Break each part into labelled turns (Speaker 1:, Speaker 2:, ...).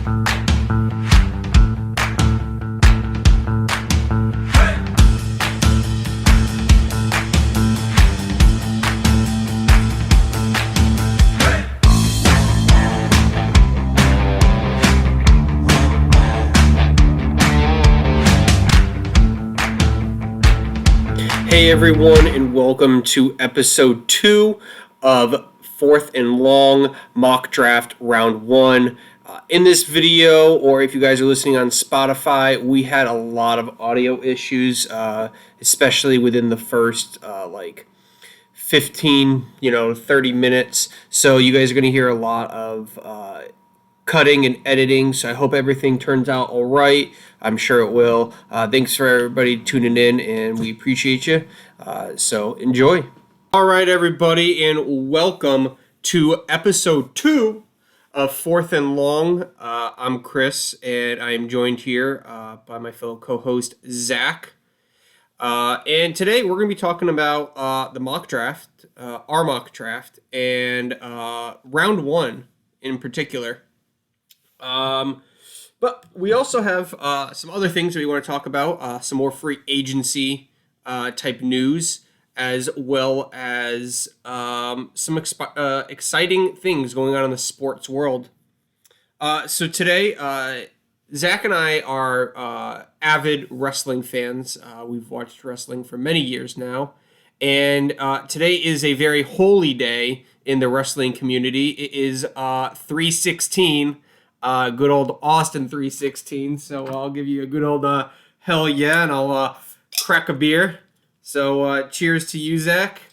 Speaker 1: Hey everyone, and welcome to episode 2 of Fourth and Long Mock Draft Round 1. In this video, or if you guys are listening on Spotify, we had a lot of audio issues, especially within the first 15, 30 minutes. So you guys are going to hear a lot of cutting and editing, so I hope everything turns out all right. I'm sure it will. Thanks for everybody tuning in, and we appreciate you. So enjoy. All right, everybody, and welcome to episode 2 of Fourth and Long. I'm Chris, and I am joined here by my fellow co-host, Zach. And today we're going to be talking about the mock draft, our mock draft, and round 1 in particular. But we also have some other things that we want to talk about, some more free agency type news, as well as some exciting things going on in the sports world. So today, Zach and I are avid wrestling fans. We've watched wrestling for many years now. And today is a very holy day in the wrestling community. It is 3/16. Good old Austin 3/16. So I'll give you a good old hell yeah, and I'll crack a beer. So cheers to you, Zach.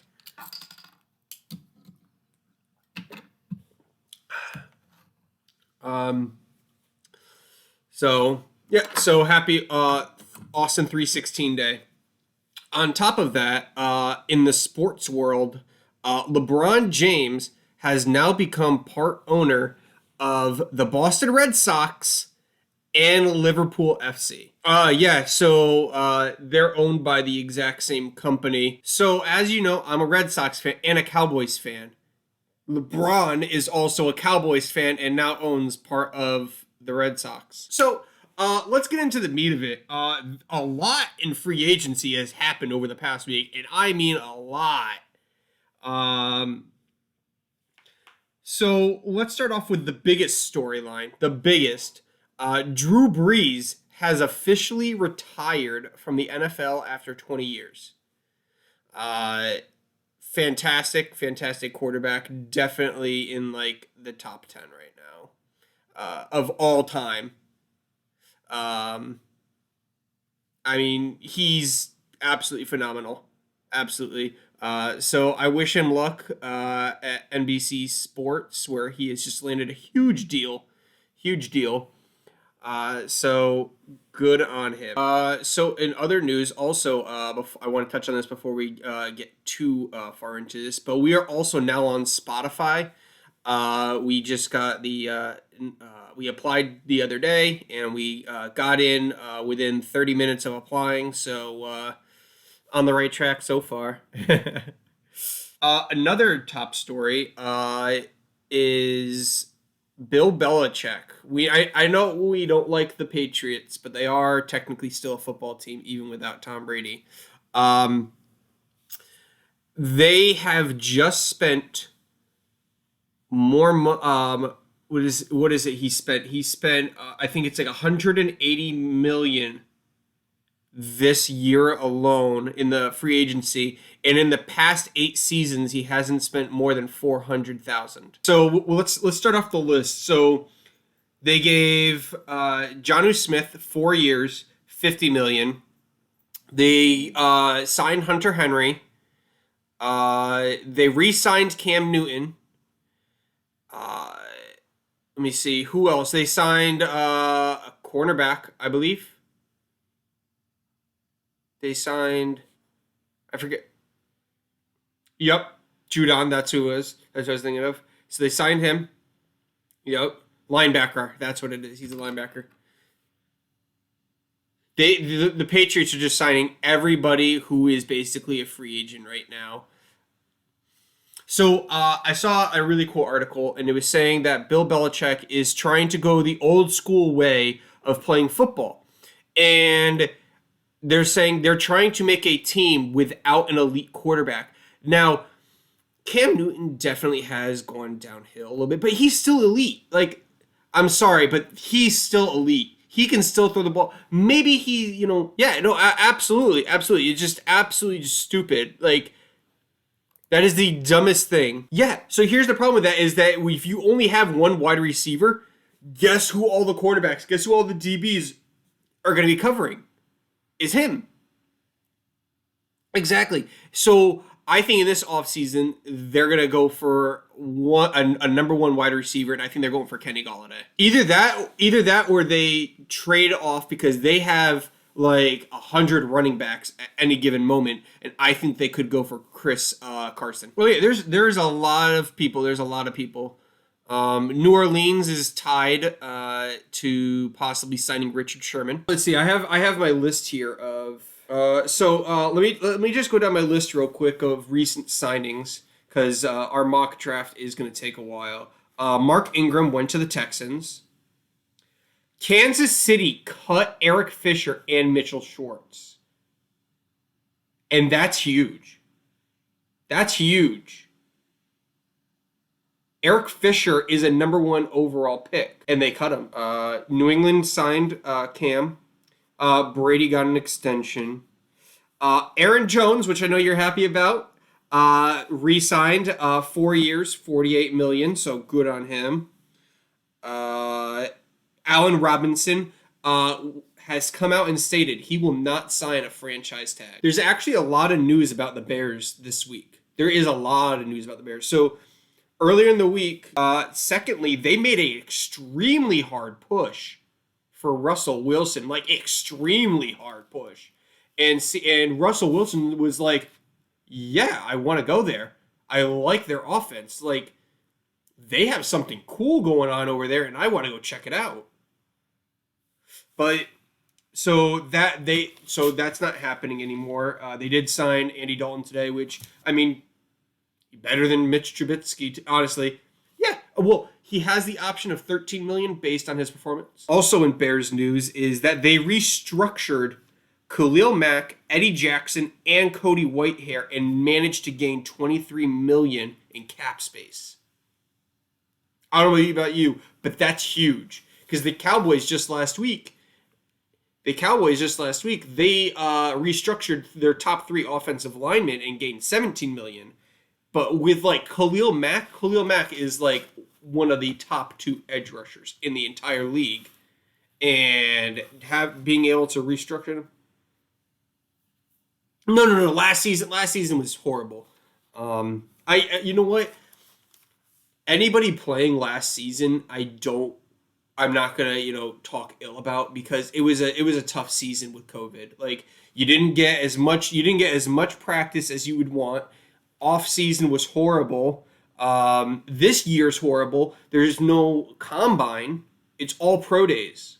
Speaker 1: So happy Austin 3/16 day. On top of that, in the sports world, LeBron James has now become part owner of the Boston Red Sox and Liverpool FC. So they're owned by the exact same company. So as you know, I'm a Red Sox fan and a Cowboys fan. LeBron is also a Cowboys fan and now owns part of the Red Sox. So let's get into the meat of it. A lot in free agency has happened over the past week, and I mean a lot. So let's start off with the biggest storyline. The biggest. Drew Brees has officially retired from the NFL after 20 years. Fantastic quarterback. Definitely in the top 10 right now of all time. I mean, he's absolutely phenomenal. Absolutely. So I wish him luck at NBC Sports, where he has just landed a huge deal. So good on him. So in other news, also, I want to touch on this before we get too far into this, but we are also now on Spotify. We just got we applied the other day, and we got in within 30 minutes of applying, so on the right track so far. Another top story is Bill Belichick. I know we don't like the Patriots, but they are technically still a football team, even without Tom Brady. They have just spent more. What is it? He spent. I think it's like 180 million this year alone in the free agency, and in the past 8 seasons he hasn't spent more than 400,000. So let's start off the list. So they gave Jonnu Smith 4 years, 50 million. They signed Hunter Henry. They re-signed Cam Newton. Let me see who else. They signed a cornerback, I believe. They signed, I forget. Yep, Judon, that's who it was. That's what I was thinking of. So they signed him. Yep, linebacker. That's what it is. He's a linebacker. The Patriots are just signing everybody who is basically a free agent right now. So I saw a really cool article, and it was saying that Bill Belichick is trying to go the old school way of playing football, and they're saying they're trying to make a team without an elite quarterback. Now, Cam Newton definitely has gone downhill a little bit, but he's still elite. Like, I'm sorry, but he's still elite. He can still throw the ball. Maybe he, yeah, no, absolutely, absolutely. It's just absolutely just stupid. Like, that is the dumbest thing. Yeah. So here's the problem with that is that if you only have one wide receiver, guess who all the quarterbacks, guess who all the DBs are going to be covering? Is him. Exactly. So I think in this offseason, they're going to go for a number one wide receiver, and I think they're going for Kenny Golladay. Either that, or they trade off because they have like 100 running backs at any given moment, and I think they could go for Chris Carson. Well, yeah, there's a lot of people. There's a lot of people. New Orleans is tied to possibly signing Richard Sherman. Let's see. I have my list here of. Let me just go down my list real quick of recent signings because our mock draft is going to take a while. Mark Ingram went to the Texans. Kansas City cut Eric Fisher and Mitchell Schwartz. And that's huge. That's huge. Eric Fisher is a number one overall pick, and they cut him. New England signed Cam. Brady got an extension. Aaron Jones, which I know you're happy about, re-signed 4 years, $48 million, so good on him. Allen Robinson has come out and stated he will not sign a franchise tag. There's actually a lot of news about the Bears this week. There is a lot of news about the Bears. So earlier in the week, secondly, they made an extremely hard push for Russell Wilson, like extremely hard push. And Russell Wilson was like, yeah, I want to go there. I like their offense. Like, they have something cool going on over there, and I want to go check it out. But so that's not happening anymore. They did sign Andy Dalton today, which, I mean, better than Mitch Trubisky, honestly. Yeah, well, he has the option of $13 million based on his performance. Also in Bears news is that they restructured Khalil Mack, Eddie Jackson, and Cody Whitehair and managed to gain $23 million in cap space. I don't know about you, but that's huge because the Cowboys just last week, they restructured their top 3 offensive linemen and gained $17 million. But with like Khalil Mack is like one of the top 2 edge rushers in the entire league, and being able to restructure them. No. Last season was horrible. You know what? Anybody playing last season, I'm not gonna talk ill about because it was a tough season with COVID. Like you didn't get as much practice as you would want. Off season was horrible. This year's horrible. There's no combine. It's all pro days.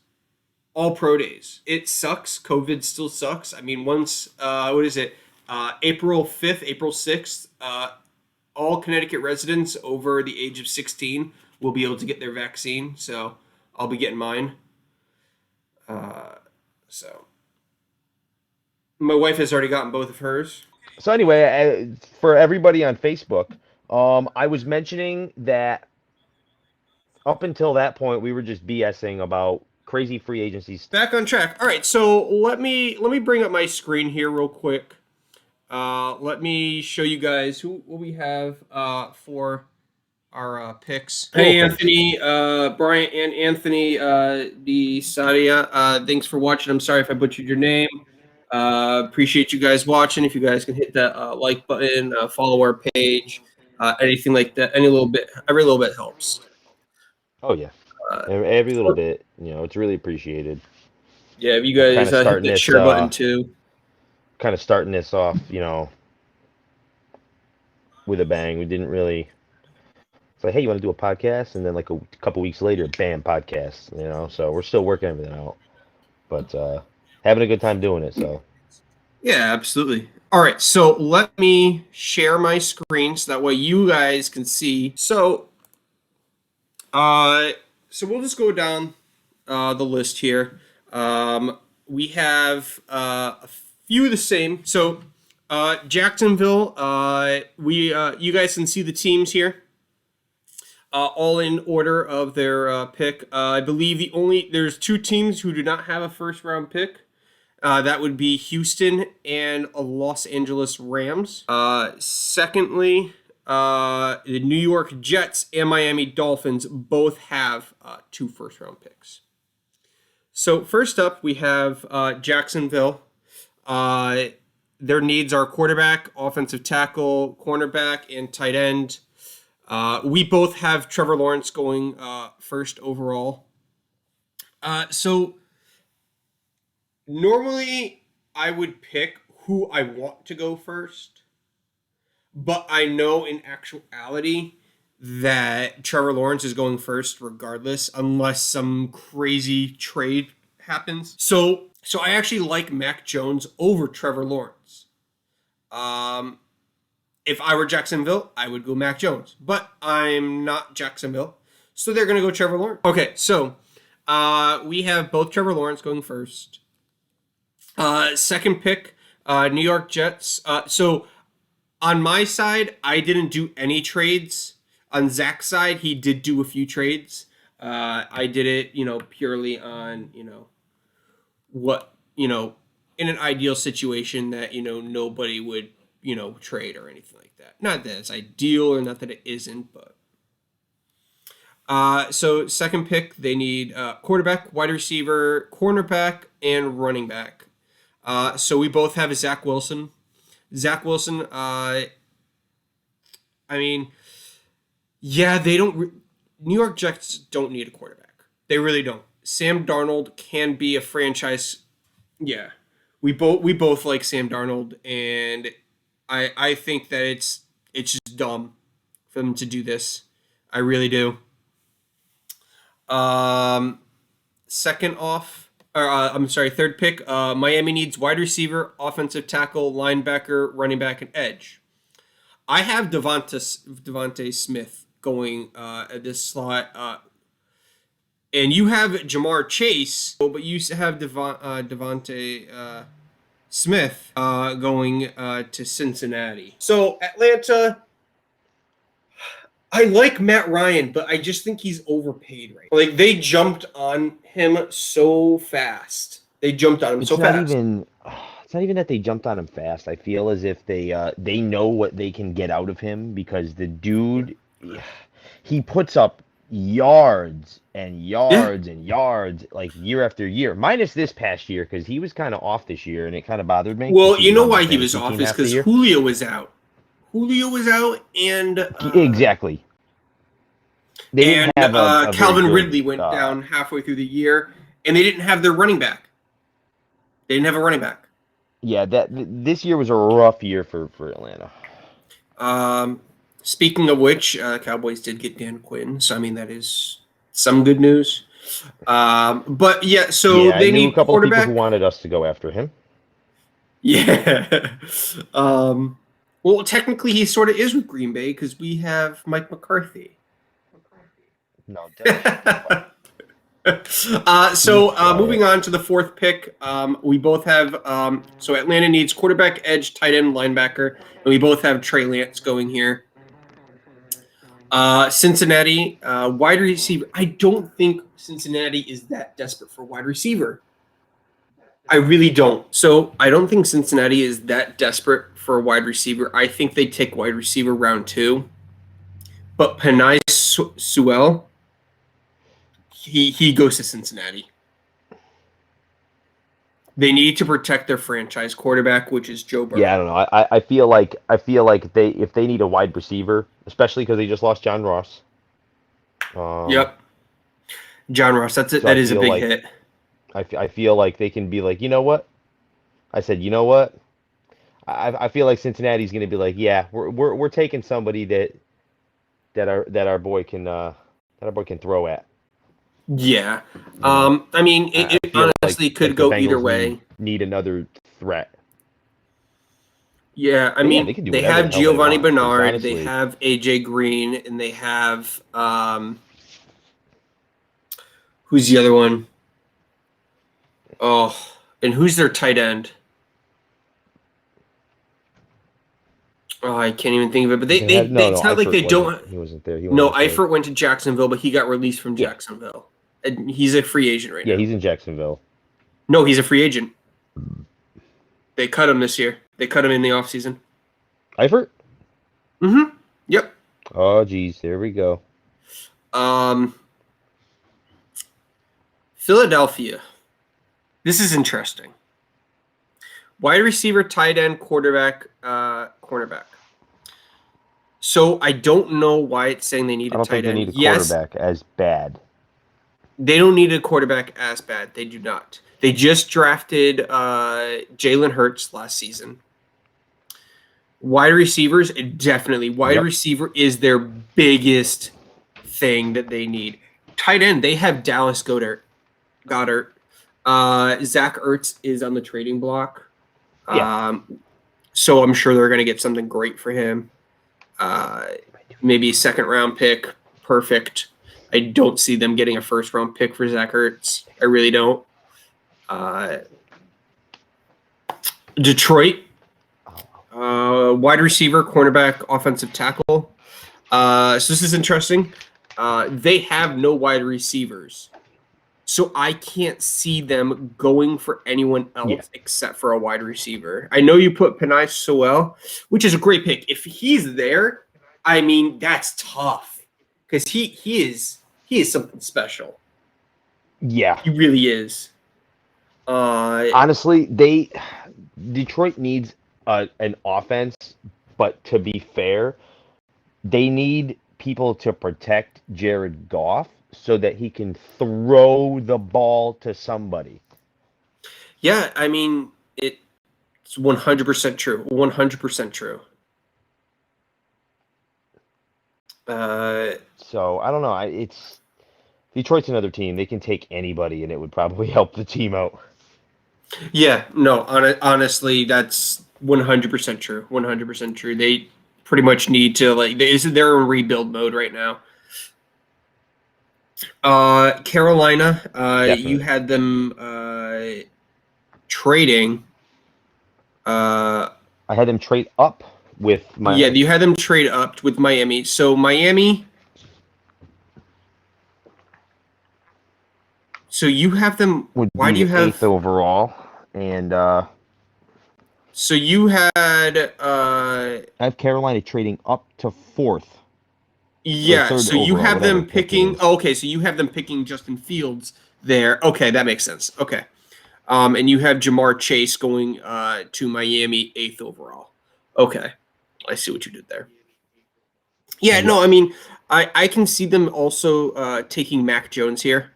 Speaker 1: All pro days. It sucks. COVID still sucks. I mean, once April 5th, April 6th, all Connecticut residents over the age of 16 will be able to get their vaccine. So I'll be getting mine. So my wife has already gotten both of hers.
Speaker 2: So anyway, for everybody on Facebook, I was mentioning that up until that point, we were just BSing about crazy free agencies.
Speaker 1: Back on track. All right, so let me bring up my screen here real quick. Let me show you guys what we have for our picks. Hey, Anthony, Brian, and Anthony DeSadia. Thanks for watching. I'm sorry if I butchered your name. Appreciate you guys watching. If you guys can hit that like button, follow our page, anything like that, every little bit helps.
Speaker 2: Oh yeah, every little bit. It's really appreciated.
Speaker 1: Yeah, if you guys hit the share button too.
Speaker 2: Kind of starting this off, with a bang. We didn't really. It's like, hey, you want to do a podcast? And then like a couple weeks later, bam, podcast. So we're still working everything out, but having a good time doing it. So
Speaker 1: Yeah, absolutely. All right, so let me share my screen so that way you guys can see. Uh, so we'll just go down the list here. We have a few of the same. So Jacksonville, we you guys can see the teams here, all in order of their pick. I believe there's two teams who do not have a first round pick. That would be Houston and Los Angeles Rams. Secondly, the New York Jets and Miami Dolphins both have two first round picks. So, first up, we have Jacksonville. Their needs are quarterback, offensive tackle, cornerback, and tight end. We both have Trevor Lawrence going first overall. So, normally, I would pick who I want to go first, but I know in actuality that Trevor Lawrence is going first regardless, unless some crazy trade happens. So I actually like Mac Jones over Trevor Lawrence. Um, if I were Jacksonville, I would go Mac Jones, but I'm not Jacksonville, so they're gonna go Trevor Lawrence. Okay, so we have both Trevor Lawrence going first. Second pick, New York Jets. So on my side, I didn't do any trades. On Zach's side, he did do a few trades. I did it, purely on, what, in an ideal situation that, nobody would, trade or anything like that. Not that it's ideal or not that it isn't, but. So second pick, they need quarterback, wide receiver, cornerback, and running back. So we both have Zach Wilson. Zach Wilson, I mean, yeah, they don't. New York Jets don't need a quarterback. They really don't. Sam Darnold can be a franchise. Yeah, we both like Sam Darnold, and I think that it's just dumb for them to do this. I really do. Um, second off, or I'm sorry, third pick. Miami needs wide receiver, offensive tackle, linebacker, running back, and edge. I have Devonte Smith going at this slot, and you have Jamar Chase, but you have Devonte Smith going to Cincinnati. So Atlanta, I like Matt Ryan, but I just think he's overpaid right now. Like they jumped on him so fast. They jumped on him so
Speaker 2: It's not
Speaker 1: fast.
Speaker 2: even. It's not even that they jumped on him fast. I feel as if they know what they can get out of him because the dude, he puts up yards and
Speaker 1: Yeah.
Speaker 2: yards and yards like year after year. Minus this past year because he was kind of off this year and it kind of bothered me because
Speaker 1: Well,
Speaker 2: he
Speaker 1: you
Speaker 2: was
Speaker 1: know
Speaker 2: on my
Speaker 1: why he was
Speaker 2: fantasy
Speaker 1: off
Speaker 2: team
Speaker 1: is
Speaker 2: half the
Speaker 1: because
Speaker 2: year.
Speaker 1: Julio was out. Julio was out,
Speaker 2: Exactly. They didn't
Speaker 1: and
Speaker 2: have a very
Speaker 1: Calvin
Speaker 2: good.
Speaker 1: Ridley went down halfway through the year, and they didn't have their running back. They didn't have a running back.
Speaker 2: Yeah, this year was a rough year for Atlanta.
Speaker 1: Um, Speaking of which, Cowboys did get Dan Quinn, so I mean that is some good news. But yeah, so
Speaker 2: Yeah, I
Speaker 1: they
Speaker 2: knew a
Speaker 1: need
Speaker 2: couple of people who
Speaker 1: quarterback.
Speaker 2: wanted us to go after him.
Speaker 1: Yeah. um, well, technically, he sort of is with Green Bay because we have Mike McCarthy.
Speaker 2: No, Dennis.
Speaker 1: Moving on to the fourth pick, we both have so Atlanta needs quarterback, edge, tight end, linebacker, and we both have Trey Lance going here. Cincinnati wide receiver. I don't think Cincinnati is that desperate for wide receiver. I really don't. So I don't think Cincinnati is that desperate for a wide receiver. I think they take wide receiver round 2. But Penei Sewell, he goes to Cincinnati. They need to protect their franchise quarterback, which is Joe Burrow.
Speaker 2: Yeah, I don't know. I feel like if they need a wide receiver, especially because they just lost John Ross.
Speaker 1: Yep, John Ross. That's it.
Speaker 2: So I
Speaker 1: That is a
Speaker 2: feel
Speaker 1: big
Speaker 2: like
Speaker 1: hit.
Speaker 2: I feel like they can be like, you know what? I said, you know what? I feel like Cincinnati's going to be like, yeah, we're taking somebody that our boy can throw at.
Speaker 1: Yeah.
Speaker 2: You know,
Speaker 1: I mean,
Speaker 2: I
Speaker 1: it
Speaker 2: feel
Speaker 1: honestly could
Speaker 2: like the
Speaker 1: go either
Speaker 2: Bengals need
Speaker 1: way.
Speaker 2: need another threat.
Speaker 1: Yeah, I
Speaker 2: Yeah, they
Speaker 1: mean,
Speaker 2: can do
Speaker 1: they
Speaker 2: whatever
Speaker 1: have
Speaker 2: the hell they
Speaker 1: Giovanni
Speaker 2: want. Because
Speaker 1: Bernard, they
Speaker 2: honestly,
Speaker 1: have AJ Green, and they have who's the other one? Oh, and who's their tight end? Oh, I can't even think of it. But
Speaker 2: they had
Speaker 1: it's
Speaker 2: no.
Speaker 1: not like
Speaker 2: Eifert
Speaker 1: they
Speaker 2: wasn't.
Speaker 1: don't.
Speaker 2: He wasn't there. He
Speaker 1: No,
Speaker 2: wasn't there.
Speaker 1: Eifert went to Jacksonville, but he got released from
Speaker 2: Yeah,
Speaker 1: Jacksonville, and he's a free agent right
Speaker 2: yeah.
Speaker 1: now.
Speaker 2: He's in Jacksonville.
Speaker 1: No, he's a free agent. They cut him this year. They cut him in the offseason.
Speaker 2: Eifert.
Speaker 1: Mm-hmm. Yep.
Speaker 2: Oh, geez, there we go.
Speaker 1: Um, Philadelphia. This is interesting. Wide receiver, tight end, quarterback, cornerback. So I don't know why it's saying they need
Speaker 2: I
Speaker 1: a
Speaker 2: don't think
Speaker 1: tight
Speaker 2: they
Speaker 1: end.
Speaker 2: need a
Speaker 1: Yes,
Speaker 2: quarterback as bad.
Speaker 1: they don't need a quarterback as bad. They do not. They just drafted Jalen Hurts last season. Wide receivers, definitely. Wide
Speaker 2: Yep.
Speaker 1: receiver is their biggest thing that they need. Tight end, they have Dallas Goddard. Zach Ertz is on the trading block.
Speaker 2: Yeah.
Speaker 1: So I'm sure they're going to get something great for him. Maybe a second round pick. Perfect. I don't see them getting a first round pick for Zach Ertz. I really don't. Detroit, wide receiver, cornerback, offensive tackle. So this is interesting. They have no wide receivers. So I can't see them going for anyone else except for a wide receiver. I know you put Penei Sewell, which is a great pick. If he's there, I mean that's tough because he is something special.
Speaker 2: Yeah.
Speaker 1: He really is.
Speaker 2: Honestly, Detroit needs an offense, but to be fair, they need people to protect Jared Goff so that he can throw the ball to somebody.
Speaker 1: Yeah, I mean it's 100% true. 100% true.
Speaker 2: So I don't know. It's Detroit's another team. They can take anybody, and it would probably help the team out.
Speaker 1: Yeah, no, honestly, that's 100% true. 100% true. They pretty much need to they're in rebuild mode right now. Carolina, you
Speaker 2: Definitely.
Speaker 1: had them trading.
Speaker 2: I had them trade up with
Speaker 1: Yeah,
Speaker 2: Miami.
Speaker 1: you had them trade up with Miami. So Miami. So you have them.
Speaker 2: Would
Speaker 1: Why do
Speaker 2: be
Speaker 1: you
Speaker 2: eighth
Speaker 1: have?
Speaker 2: overall, and
Speaker 1: So you had.
Speaker 2: I have Carolina trading up to fourth or
Speaker 1: Yeah.
Speaker 2: third
Speaker 1: So you
Speaker 2: overall,
Speaker 1: have
Speaker 2: whatever
Speaker 1: them
Speaker 2: pick it
Speaker 1: picking.
Speaker 2: is.
Speaker 1: Oh, okay. So you have them picking Justin Fields there. Okay, that makes sense. Okay. And you have Jamar Chase going to Miami eighth overall. Okay, I see what you did there. Yeah,
Speaker 2: Yep.
Speaker 1: no, I mean, I can see them also taking Mac Jones here.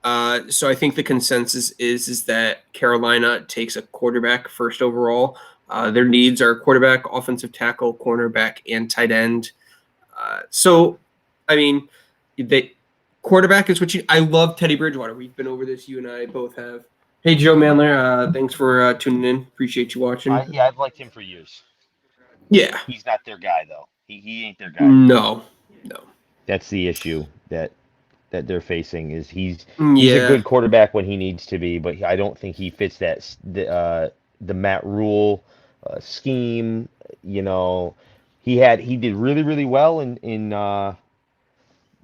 Speaker 1: So I think the consensus is that Carolina takes a quarterback first overall. Their needs are quarterback, offensive tackle, cornerback, and tight end. So, I mean, they quarterback is what you. I love Teddy Bridgewater. We've been over this. You and I both have. Hey, Joe Manler. Thanks for tuning in. Appreciate you watching.
Speaker 2: Yeah, I've liked him for years.
Speaker 1: Yeah.
Speaker 2: He's not their guy though. He ain't their guy.
Speaker 1: No. No.
Speaker 2: That's the issue that they're facing is he's a
Speaker 1: Yeah.
Speaker 2: good quarterback when he needs to be, but I don't think he fits the Matt Rule scheme. You know, he did really well in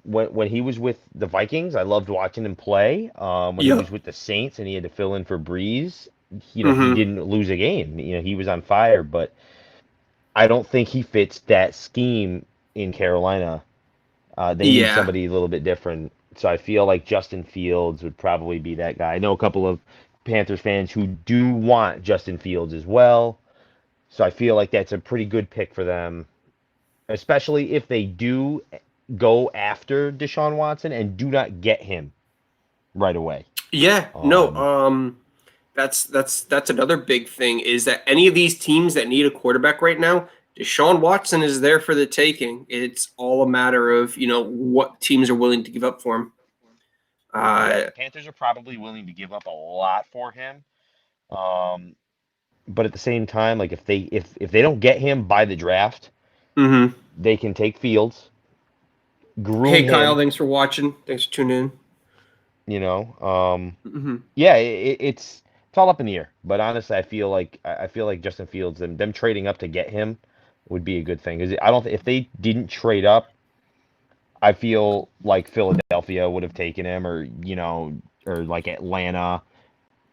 Speaker 2: when he was with the Vikings. I loved watching him play. When he was
Speaker 1: Yep.
Speaker 2: with the Saints and he had to fill in for Breeze, he
Speaker 1: Mm-hmm.
Speaker 2: didn't lose a game. He was on fire, but I don't think he fits that scheme in Carolina. They need
Speaker 1: Yeah.
Speaker 2: somebody a little bit different. So I feel like Justin Fields would probably be that guy. I know a couple of Panthers fans who do want Justin Fields as well. So I feel like that's a pretty good pick for them, especially if they do go after Deshaun Watson and do not get him right away.
Speaker 1: Yeah. No.
Speaker 2: Um,
Speaker 1: That's another big thing is that any of these teams that need a quarterback right now, Deshaun Watson is there for the taking. It's all a matter of what teams are willing to give up for him.
Speaker 2: yeah,
Speaker 1: Uh,
Speaker 2: the Panthers are probably willing to give up a lot for him. Um, but at the same time, like if they don't get him by the draft,
Speaker 1: Mm-hmm.
Speaker 2: they can take Fields, groom
Speaker 1: Hey, Kyle.
Speaker 2: him.
Speaker 1: Thanks for watching. Thanks for tuning in.
Speaker 2: You know,
Speaker 1: Mm-hmm.
Speaker 2: yeah, it's all up in the air. But honestly, I feel like Justin Fields and them trading up to get him would be a good thing. Because I don't if they didn't trade up, I feel like Philadelphia would have taken him, or or like Atlanta.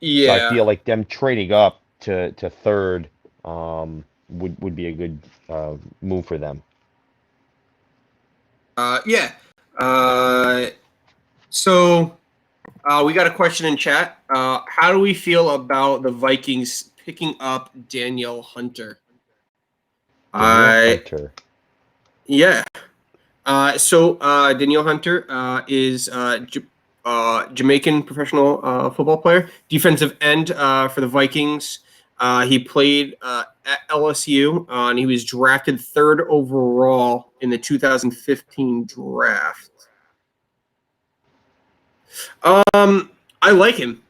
Speaker 2: So I
Speaker 1: Yeah.
Speaker 2: feel like them trading up to third would be a good move for them.
Speaker 1: Yeah. Uh, so we got a question in chat. How do we feel about the Vikings picking up Danielle Hunter?
Speaker 2: Danielle
Speaker 1: I
Speaker 2: Hunter.
Speaker 1: Yeah. Danielle Hunter is Jamaican professional football player, defensive end for the Vikings. He played at LSU, and he was drafted third overall in the 2015 draft. I like him.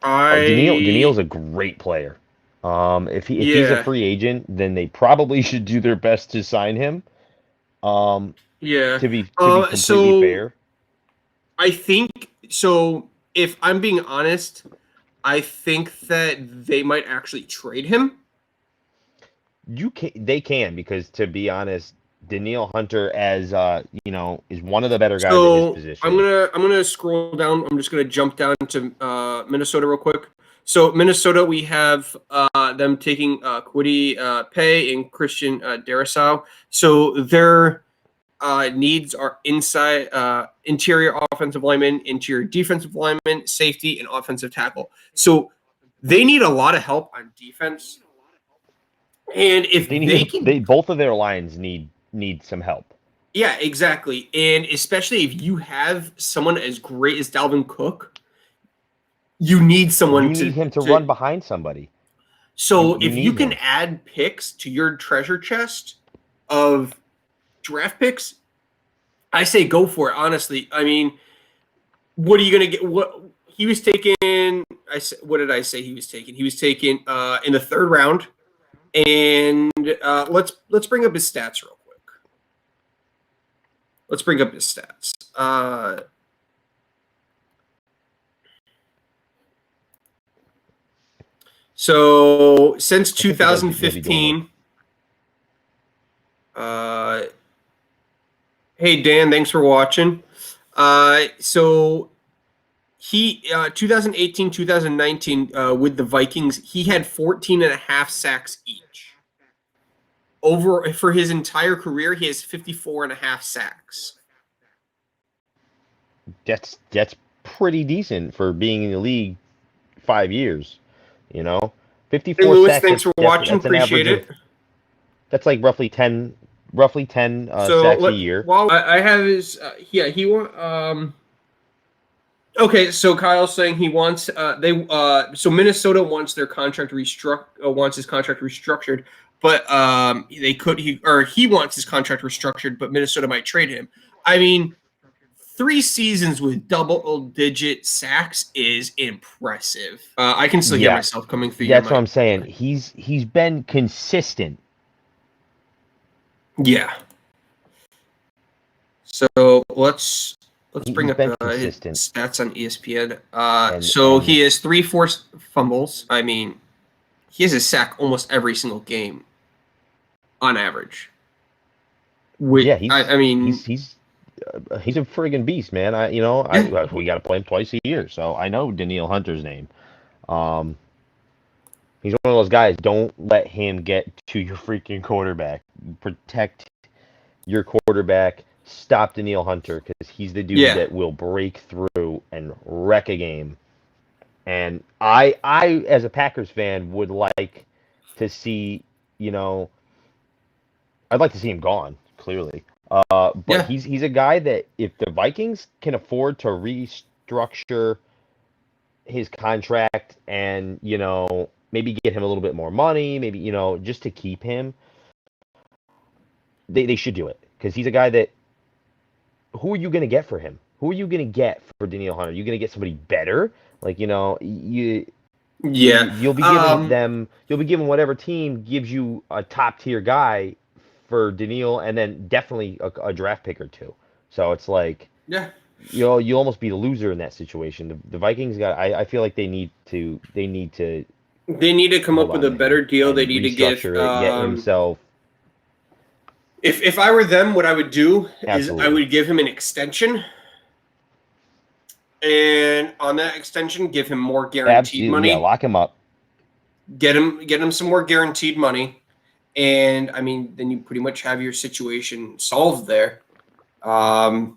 Speaker 2: Oh,
Speaker 1: I
Speaker 2: Daniil's a great player. If he's a
Speaker 1: Yeah,
Speaker 2: free agent, then they probably should do their best to sign him. Um,
Speaker 1: yeah.
Speaker 2: to be completely
Speaker 1: So
Speaker 2: fair,
Speaker 1: I think so. If I'm being honest, I think that they might actually trade him.
Speaker 2: they can, because to be honest, Daniil Hunter as is one of the better guys at his
Speaker 1: So
Speaker 2: position.
Speaker 1: I'm gonna scroll down. I'm just gonna jump down to Minnesota real quick. So Minnesota, we have them taking Kwity Paye and Christian Darrisaw. So their needs are inside interior offensive lineman, interior defensive lineman, safety, and offensive tackle. So they need a lot of help on defense. And if they
Speaker 2: They
Speaker 1: can,
Speaker 2: both of their lines need some help.
Speaker 1: yeah, exactly. And especially if you have someone as great as Dalvin Cook, you need someone
Speaker 2: You need him to
Speaker 1: to
Speaker 2: run behind somebody.
Speaker 1: so
Speaker 2: You
Speaker 1: if you
Speaker 2: need
Speaker 1: can
Speaker 2: him.
Speaker 1: add picks to your treasure chest of draft picks, I say go for it, honestly. I mean, what are you going to get? What he was taken? What did I say he was taken? He was taken in the third round. And let's bring up his stats real quick. Let's bring up his stats. So since
Speaker 2: I think you'll be doing it.
Speaker 1: 2015, uh, hey Dan, thanks for watching. So he 2018 2019 with the Vikings, he had 14 and a half sacks each. Over for his entire career, he has 54 and a half sacks.
Speaker 2: That's pretty decent for being in the league 5 years. You know,
Speaker 1: Hey
Speaker 2: 54
Speaker 1: Lewis,
Speaker 2: sacks.
Speaker 1: thanks for watching.
Speaker 2: That's an
Speaker 1: Appreciate
Speaker 2: average of
Speaker 1: it.
Speaker 2: that's like roughly ten
Speaker 1: So
Speaker 2: sacks a year.
Speaker 1: while I have his yeah, he want okay, so Kyle's saying he wants so Minnesota wants their contract wants his contract restructured, but he wants his contract restructured, but Minnesota might trade him. I mean, 3 seasons with double-digit sacks is impressive. I can still hear
Speaker 2: Yeah,
Speaker 1: myself coming through your
Speaker 2: that's what
Speaker 1: mic.
Speaker 2: I'm saying. He's been consistent.
Speaker 1: Yeah. So let's bring
Speaker 2: He's
Speaker 1: up
Speaker 2: been
Speaker 1: his
Speaker 2: consistent,
Speaker 1: stats on ESPN. So
Speaker 2: and
Speaker 1: he has 3 forced fumbles. I mean, he has a sack almost every single game on average.
Speaker 2: yeah,
Speaker 1: I mean,
Speaker 2: he's a friggin' beast, man.
Speaker 1: yeah,
Speaker 2: We got to play him twice a year, so I know Daniil Hunter's name. Um, he's one of those guys. Don't let him get to your freaking quarterback. Protect your quarterback. Stop Daniil Hunter, because he's the dude
Speaker 1: yeah,
Speaker 2: that will break through and wreck a game. And I as a Packers fan would like to see, you know, I'd like to see him gone, clearly. But
Speaker 1: yeah,
Speaker 2: he's a guy that if the Vikings can afford to restructure his contract and, maybe get him a little bit more money, maybe, just to keep him, they should do it. Because he's a guy that, who are you going to get for him? Who are you going to get for Daniil Hunter? Are you going to get somebody better? Like,
Speaker 1: Yeah.
Speaker 2: You'll be giving them, you'll be giving whatever team gives you a top tier guy for Daniil, and then definitely a draft pick or two. So it's like,
Speaker 1: Yeah.
Speaker 2: you almost be the loser in that situation. The Vikings got, I feel like they need to
Speaker 1: They need to come
Speaker 2: hold
Speaker 1: up with
Speaker 2: on
Speaker 1: a
Speaker 2: to him
Speaker 1: better deal. They
Speaker 2: and
Speaker 1: need to get
Speaker 2: restructure it, get himself.
Speaker 1: if I were them, what I would do is I
Speaker 2: Absolutely.
Speaker 1: would give him an extension, and on that extension, give him more guaranteed
Speaker 2: Absolutely, yeah,
Speaker 1: money.
Speaker 2: lock him up.
Speaker 1: Get him some more guaranteed money, and I mean, then you pretty much have your situation solved there. Um,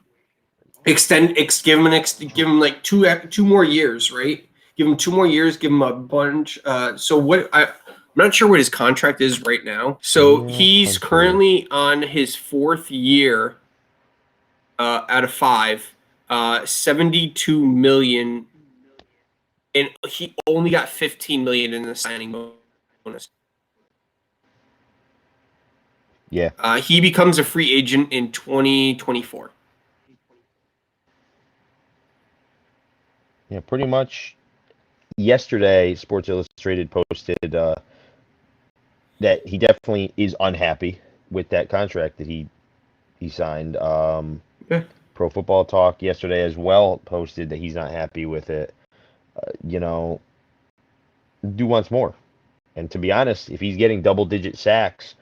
Speaker 1: give him like two more years, right? Give him 2 more years. Give him a bunch. So what I'm not sure what his contract is right now. So
Speaker 2: Daniil
Speaker 1: he's
Speaker 2: Hunter.
Speaker 1: currently on his fourth year out of five, 72 million, and he only got 15 million in the signing bonus.
Speaker 2: Yeah.
Speaker 1: He becomes a free agent in 2024.
Speaker 2: Yeah, pretty much yesterday, Sports Illustrated posted that he definitely is unhappy with that contract that he signed.
Speaker 1: Yeah.
Speaker 2: Pro Football Talk yesterday as well posted that he's not happy with it. You know, do wants more. And to be honest, if he's getting double digit sacks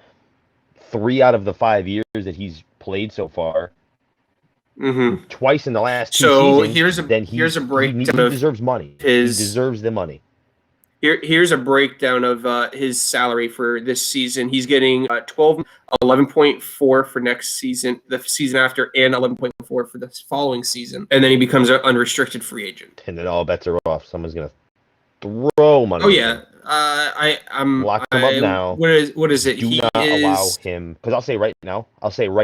Speaker 2: 3 out of the 5 years that he's played so far,
Speaker 1: Mm-hmm.
Speaker 2: twice in the last two
Speaker 1: So
Speaker 2: seasons, then
Speaker 1: here's a breakdown
Speaker 2: he
Speaker 1: of
Speaker 2: deserves money. He
Speaker 1: his
Speaker 2: deserves the money.
Speaker 1: here's a breakdown of his salary for this season. He's getting 12 11.4 for next season, the season after, and 11.4 for the following season, and then he becomes an unrestricted free agent.
Speaker 2: And then all bets are off. Someone's gonna throw
Speaker 1: Oh
Speaker 2: money at
Speaker 1: yeah,
Speaker 2: him.
Speaker 1: I'm
Speaker 2: Lock him up now.
Speaker 1: what is it?
Speaker 2: Do
Speaker 1: He
Speaker 2: not allow
Speaker 1: is
Speaker 2: him, because I'll say right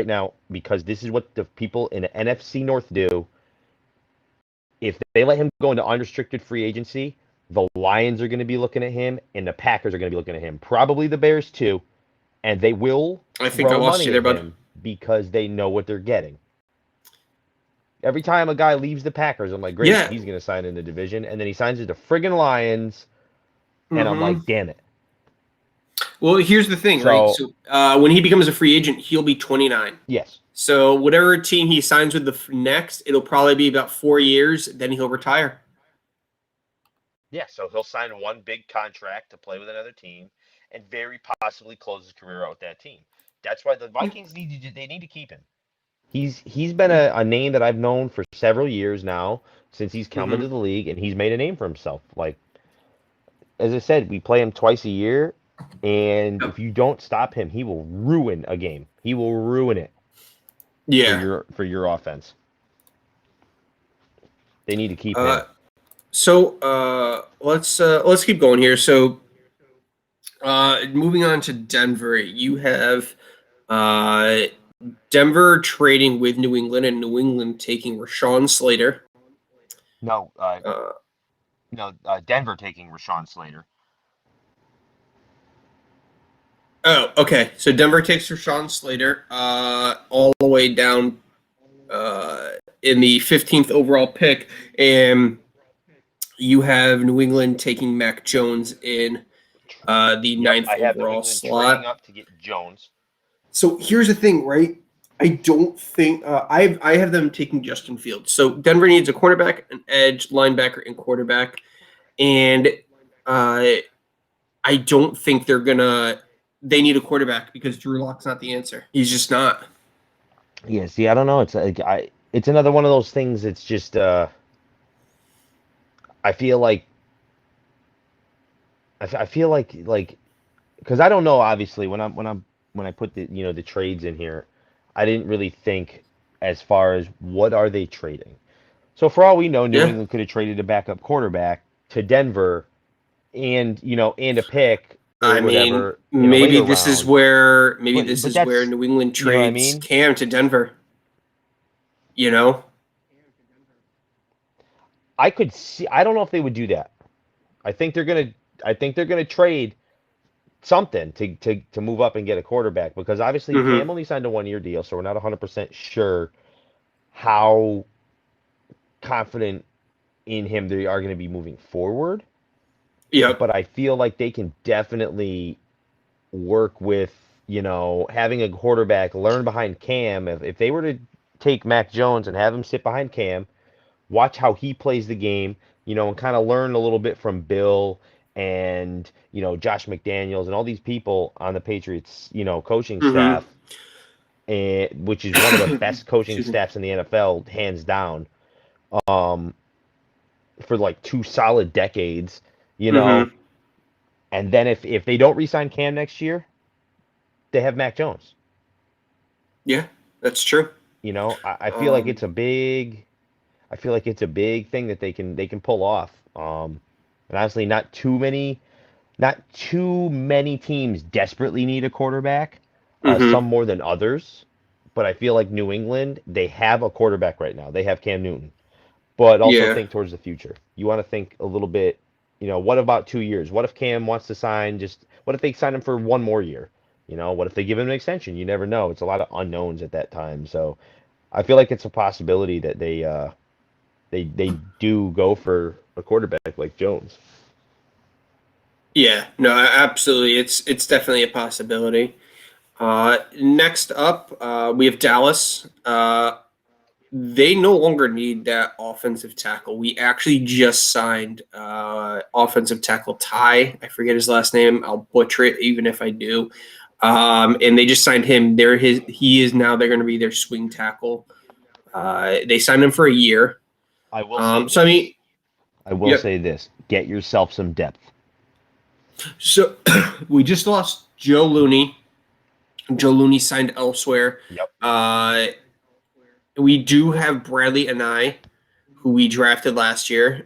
Speaker 2: now, because this is what the people in the NFC North do. If they let him go into unrestricted free agency, the Lions are going to be looking at him, and the Packers are going to be looking at him. Probably the Bears too, and they will
Speaker 1: I think I
Speaker 2: throw
Speaker 1: lost you
Speaker 2: money
Speaker 1: there,
Speaker 2: at
Speaker 1: bud.
Speaker 2: him because they know what they're getting. Every time a guy leaves the Packers, I'm like, great,
Speaker 1: Yeah.
Speaker 2: he's going to sign in the division, and then he signs with the friggin' Lions, and I'm
Speaker 1: Mm-hmm.
Speaker 2: like, damn it.
Speaker 1: Well, here's the thing, right?
Speaker 2: So
Speaker 1: So when he becomes a free agent, he'll be 29.
Speaker 2: yes,
Speaker 1: So whatever team he signs with the next, it'll probably be about 4 years. Then he'll retire.
Speaker 2: yeah. So he'll sign one big contract to play with another team, and very possibly close his career out with that team. That's why the Vikings need to keep him. He's been a name that I've known for several years now since he's come
Speaker 1: Mm-hmm.
Speaker 2: into the league, and he's made a name for himself. Like, as I said, we play him twice a year, and if you don't stop him, he will ruin a game. He will ruin it
Speaker 1: Yeah.
Speaker 2: for your offense. They need to keep
Speaker 1: Uh,
Speaker 2: him.
Speaker 1: let's keep going here. So moving on to Denver, you have uh, Denver trading with New England, and New England taking Rashawn Slater.
Speaker 2: No,
Speaker 1: Uh,
Speaker 2: Denver taking Rashawn Slater.
Speaker 1: oh, okay. So Denver takes Rashawn Slater all the way down in the 15th overall pick, and you have New England taking Mac Jones in the
Speaker 2: Yep,
Speaker 1: ninth
Speaker 2: I have New
Speaker 1: overall
Speaker 2: England trading
Speaker 1: slot.
Speaker 2: up to get Jones.
Speaker 1: So here's the thing, right? I don't think I have them taking Justin Fields. So Denver needs a cornerback, an edge, linebacker, and quarterback, and uh, I don't think they're gonna. They need a quarterback because Drew Lock's not the answer. He's just not.
Speaker 2: Yeah, see, I don't know. It's like it's another one of those things. It's just I feel like I feel like because I don't know. Obviously, when I put the trades in here, I didn't really think as far as what are they trading. So for all we know, New
Speaker 1: Yeah,
Speaker 2: England could have traded a backup quarterback to Denver, and a pick or
Speaker 1: I mean,
Speaker 2: whatever in a later round.
Speaker 1: maybe this
Speaker 2: But
Speaker 1: is where
Speaker 2: that's,
Speaker 1: New England
Speaker 2: you know what I
Speaker 1: trades
Speaker 2: mean.
Speaker 1: Cam to Denver. You know,
Speaker 2: I could see. I don't know if they would do that. I think they're gonna. I think they're gonna trade something to move up and get a quarterback because obviously
Speaker 1: mm-hmm.
Speaker 2: Cam only signed a 1 year deal, so we're not 100% sure how confident in him they are going to be moving forward.
Speaker 1: Yep.
Speaker 2: but I feel like they can definitely work with, having a quarterback learn behind Cam. If they were to take Mac Jones and have him sit behind Cam, watch how he plays the game, and kind of learn a little bit from Bill and, Josh McDaniels and all these people on the Patriots, coaching
Speaker 1: Mm-hmm.
Speaker 2: staff, which is one of the best coaching
Speaker 1: Excuse me.
Speaker 2: staffs in the NFL, hands down, um, for like 2 solid decades, you know.
Speaker 1: Mm-hmm.
Speaker 2: And then if they don't re-sign Cam next year, they have Mac Jones.
Speaker 1: Yeah, that's true.
Speaker 2: I feel like
Speaker 1: Um,
Speaker 2: it's a big I feel like it's a big thing that they can pull off. And honestly, not too many teams desperately need a quarterback. Some
Speaker 1: mm-hmm.
Speaker 2: more than others, but I feel like New England, they have a quarterback right now. They have Cam Newton, but also
Speaker 1: Yeah.
Speaker 2: think towards the future. You want to think a little bit. What about 2 years? What if Cam wants to sign? Just what if they sign him for one more year? What if they give him an extension? You never know. It's a lot of unknowns at that time. So I feel like it's a possibility that they do go for a quarterback like Jones.
Speaker 1: Yeah. No, absolutely. It's definitely a possibility. Next up, we have Dallas. They no longer need that offensive tackle. We actually just signed offensive tackle Ty. I forget his last name. I'll butcher it even if I do. And they just signed him. He is now they're going to be their swing tackle. They signed him for a year.
Speaker 2: I will say
Speaker 1: So I mean,
Speaker 2: this. I will
Speaker 1: yep.
Speaker 2: say this. Get yourself some depth.
Speaker 1: So we just lost Joe Looney. Joe Looney signed elsewhere.
Speaker 2: Yep.
Speaker 1: Uh, we do have Bradley Anai, who we drafted last year.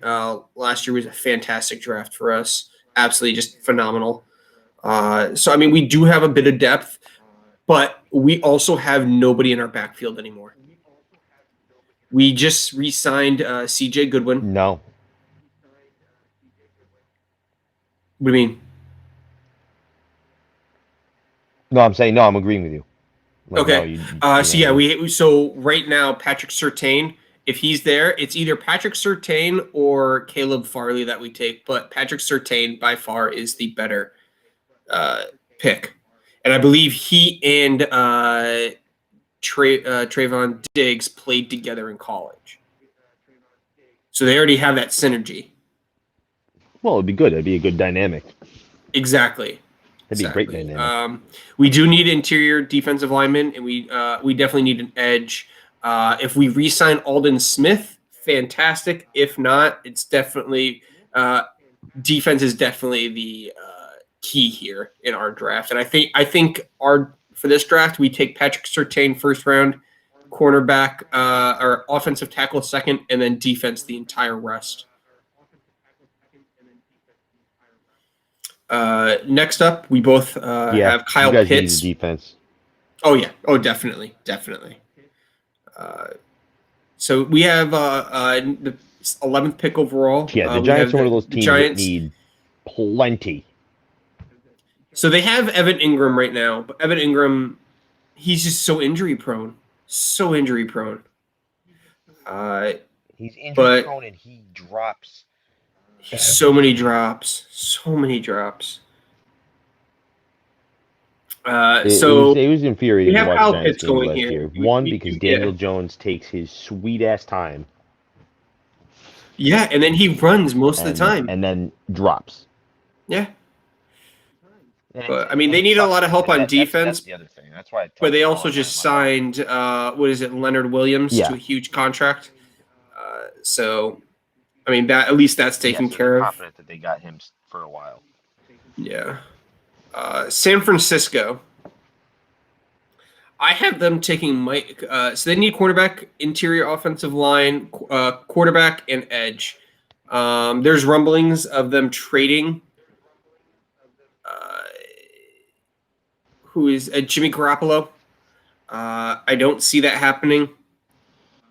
Speaker 1: Last year was a fantastic draft for us. Absolutely just phenomenal. So, I mean, we do have a bit of depth, but we also have nobody in our backfield anymore. We just re signed CJ Goodwin.
Speaker 2: No.
Speaker 1: What do you mean?
Speaker 2: No, I'm saying no. I'm agreeing with you. Like no,
Speaker 1: Okay.
Speaker 2: you
Speaker 1: So
Speaker 2: know what I
Speaker 1: yeah,
Speaker 2: mean.
Speaker 1: so right now Patrick Surtain, if he's there, it's either Patrick Surtain or Caleb Farley that we take. But Patrick Surtain by far is the better uh, pick, and I believe he and Trayvon Diggs played together in college, so they already have that synergy.
Speaker 2: Well, it'd be good. It'd be a good dynamic.
Speaker 1: Exactly.
Speaker 2: That'd be a great
Speaker 1: Exactly.
Speaker 2: dynamic.
Speaker 1: We do need interior defensive linemen, and we definitely need an edge. If we re-sign Alden Smith, fantastic. If not, it's definitely defense is definitely the key here in our draft. And I think our for this draft we take Patrick Surtain first round, cornerback or offensive tackle second, and then defense the entire rest. Next up, we both
Speaker 2: Yeah,
Speaker 1: have
Speaker 2: you
Speaker 1: Kyle
Speaker 2: guys need a
Speaker 1: Pitts.
Speaker 2: defense.
Speaker 1: Oh yeah. Oh, definitely, definitely. Uh, so we have the 11th pick overall.
Speaker 2: Yeah, the
Speaker 1: We
Speaker 2: Giants
Speaker 1: have
Speaker 2: are one of those
Speaker 1: the
Speaker 2: teams that
Speaker 1: Giants.
Speaker 2: need plenty.
Speaker 1: So they have Evan Ingram right now, but Evan Ingram, he's just so injury prone, so injury prone. Uh,
Speaker 2: He's injury
Speaker 1: but
Speaker 2: prone and he drops
Speaker 1: so many
Speaker 2: everything.
Speaker 1: drops, so many drops.
Speaker 2: It was
Speaker 1: So
Speaker 2: it was
Speaker 1: we
Speaker 2: infuriating to
Speaker 1: have
Speaker 2: watch
Speaker 1: Kyle
Speaker 2: Giants
Speaker 1: Pitts
Speaker 2: games
Speaker 1: going
Speaker 2: last
Speaker 1: here.
Speaker 2: year. One, because
Speaker 1: Yeah,
Speaker 2: Daniel Jones takes his sweet ass time
Speaker 1: yeah, and then he runs most of the
Speaker 2: and
Speaker 1: time.
Speaker 2: and then drops.
Speaker 1: Yeah,
Speaker 2: And
Speaker 1: but I mean
Speaker 2: and
Speaker 1: they
Speaker 2: it
Speaker 1: need a
Speaker 2: sucks
Speaker 1: lot of
Speaker 2: because
Speaker 1: help on
Speaker 2: that's
Speaker 1: defense.
Speaker 2: the other thing. That's why I
Speaker 1: But
Speaker 2: tell
Speaker 1: they
Speaker 2: people all
Speaker 1: also
Speaker 2: the time.
Speaker 1: just
Speaker 2: I'm like,
Speaker 1: signed what is it, Leonard Williams to
Speaker 2: yeah,
Speaker 1: a huge contract. So I mean that at least that's
Speaker 2: yeah.
Speaker 1: taken
Speaker 2: So they're
Speaker 1: care of.
Speaker 2: confident that they got him for a while.
Speaker 1: Yeah. San Francisco. I have them taking Mike. So they need cornerback, interior offensive line, quarterback, and edge. There's rumblings of them trading. Uh, who is Jimmy Garoppolo? I don't see that happening.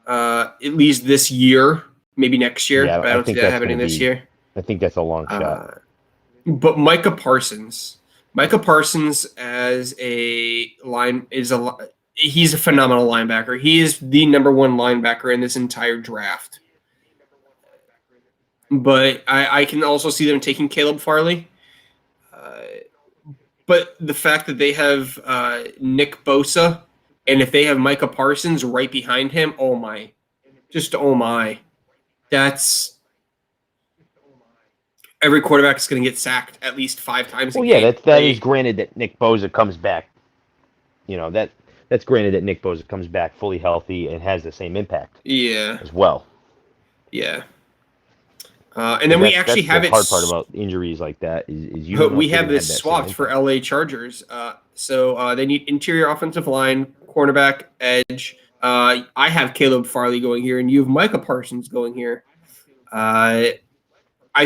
Speaker 1: At least this year, maybe next year,
Speaker 2: Yeah,
Speaker 1: but I
Speaker 2: I
Speaker 1: don't see
Speaker 2: think
Speaker 1: that
Speaker 2: that's going
Speaker 1: happening
Speaker 2: to
Speaker 1: this
Speaker 2: be.
Speaker 1: year.
Speaker 2: I think that's a long shot.
Speaker 1: Uh, but Micah Parsons as a line is a he's a phenomenal linebacker. He is the number one linebacker in this entire draft. but I can also see them taking Caleb Farley. But the fact that they have Nick Bosa, and if they have Micah Parsons right behind him, oh my, just oh my, that's every quarterback is going to get sacked at least 5 times a
Speaker 2: Well, yeah,
Speaker 1: game.
Speaker 2: that is granted that Nick Bosa comes back. You know that's granted that Nick Bosa comes back fully healthy and has the same impact
Speaker 1: Yeah,
Speaker 2: as well.
Speaker 1: yeah. And then we actually have
Speaker 2: the
Speaker 1: it.
Speaker 2: Hard part about injuries like that is you don't know
Speaker 1: We
Speaker 2: if they're
Speaker 1: have
Speaker 2: going to have
Speaker 1: this
Speaker 2: that same
Speaker 1: swapped for
Speaker 2: impact.
Speaker 1: LA Chargers. So they need interior offensive line, cornerback, edge. I have Caleb Farley going here, and you have Micah Parsons going here. I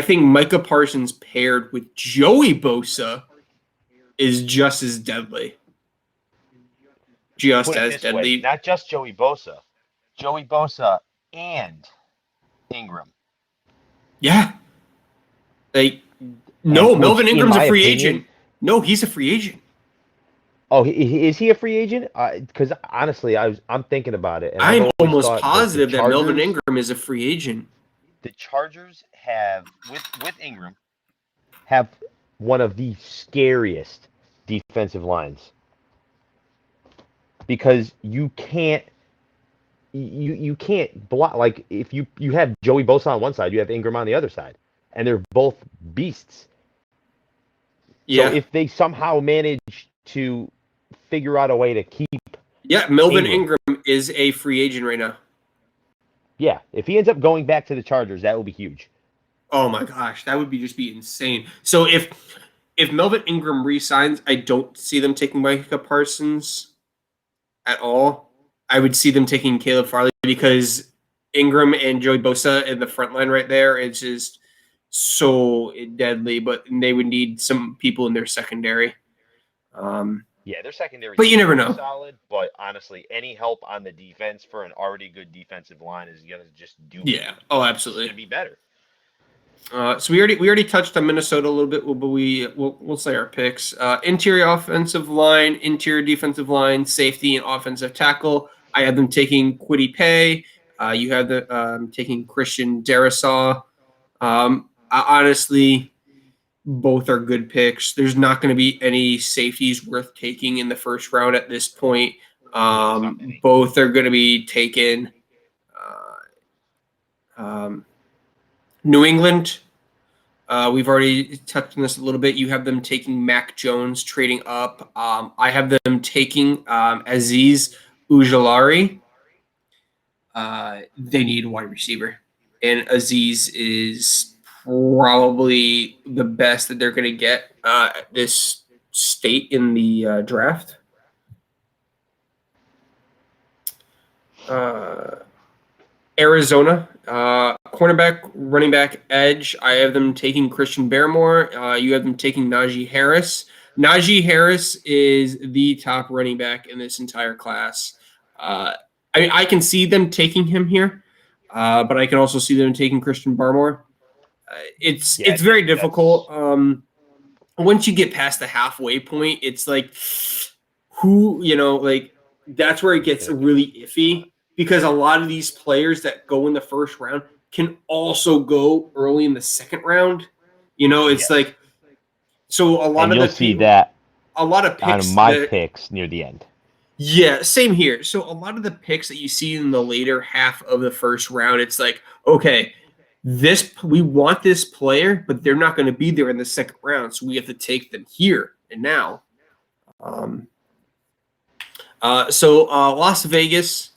Speaker 1: think Micah Parsons paired with Joey Bosa is just as deadly. Just
Speaker 2: Put it
Speaker 1: as
Speaker 2: this way,
Speaker 1: deadly.
Speaker 2: not just Joey Bosa and Ingram.
Speaker 1: Yeah. Like,
Speaker 2: And
Speaker 1: no,
Speaker 2: which,
Speaker 1: Melvin
Speaker 2: in
Speaker 1: Ingram's a
Speaker 2: my
Speaker 1: free
Speaker 2: opinion,
Speaker 1: agent. No, he's a free agent.
Speaker 2: oh, is he a free agent? Because honestly, I'm thinking about it, and I've
Speaker 1: I'm
Speaker 2: always
Speaker 1: almost
Speaker 2: thought that
Speaker 1: positive that Melvin Ingram is a free agent.
Speaker 2: the Chargers have with Ingram have one of the scariest defensive lines because you can't block, like if you have Joey Bosa on one side, you have Ingram on the other side, and they're both beasts. So
Speaker 1: Yeah.
Speaker 2: if they somehow manage to figure out a way to keep
Speaker 1: Melvin
Speaker 2: Ingram,
Speaker 1: Ingram is a free agent right now.
Speaker 2: yeah, if he ends up going back to the Chargers, that will be huge.
Speaker 1: Oh my gosh, that would be insane. So if Melvin Ingram resigns, I don't see them taking Micah Parsons at all. I would see them taking Caleb Farley because Ingram and Joey Bosa in the front line right there is just so deadly. But they would need some people in their secondary.
Speaker 2: Yeah, their secondary
Speaker 1: But you never
Speaker 2: is
Speaker 1: know.
Speaker 2: solid, but honestly, any help on the defense for an already good defensive line is going to just do
Speaker 1: Yeah. Oh,
Speaker 2: It's
Speaker 1: absolutely.
Speaker 2: going to be better.
Speaker 1: So we already touched on Minnesota a little bit, but we'll say our picks: interior offensive line, interior defensive line, safety, and offensive tackle. I have them taking Kwity Paye. You have the taking Christian Darrisaw. Honestly, both are good picks. There's not going to be any safeties worth taking in the first round at this point. Both are going to be taken. New England, we've already touched on this a little bit. You have them taking Mac Jones, trading up. I have them taking Azeez Ujulari. They need a wide receiver, and Azeez is probably the best that they're going to get at this state in the draft. Arizona, cornerback, running back, edge. I have them taking Christian Barmore. You have them taking Najee Harris. Najee Harris is the top running back in this entire class. I mean, I can see them taking him here, but I can also see them taking Christian Barmore. It's very difficult. Once you get past the halfway point, it's like like that's where it gets really iffy because a lot of these players that go in the first round can also go early in the second round. It's like so a lot
Speaker 2: and
Speaker 1: of
Speaker 2: you'll see that
Speaker 1: a lot of picks
Speaker 2: on my picks near the end.
Speaker 1: Yeah, same here. So a lot of the picks that you see in the later half of the first round, it's like, okay, we want this player, but they're not going to be there in the second round, so we have to take them here and now. Las Vegas,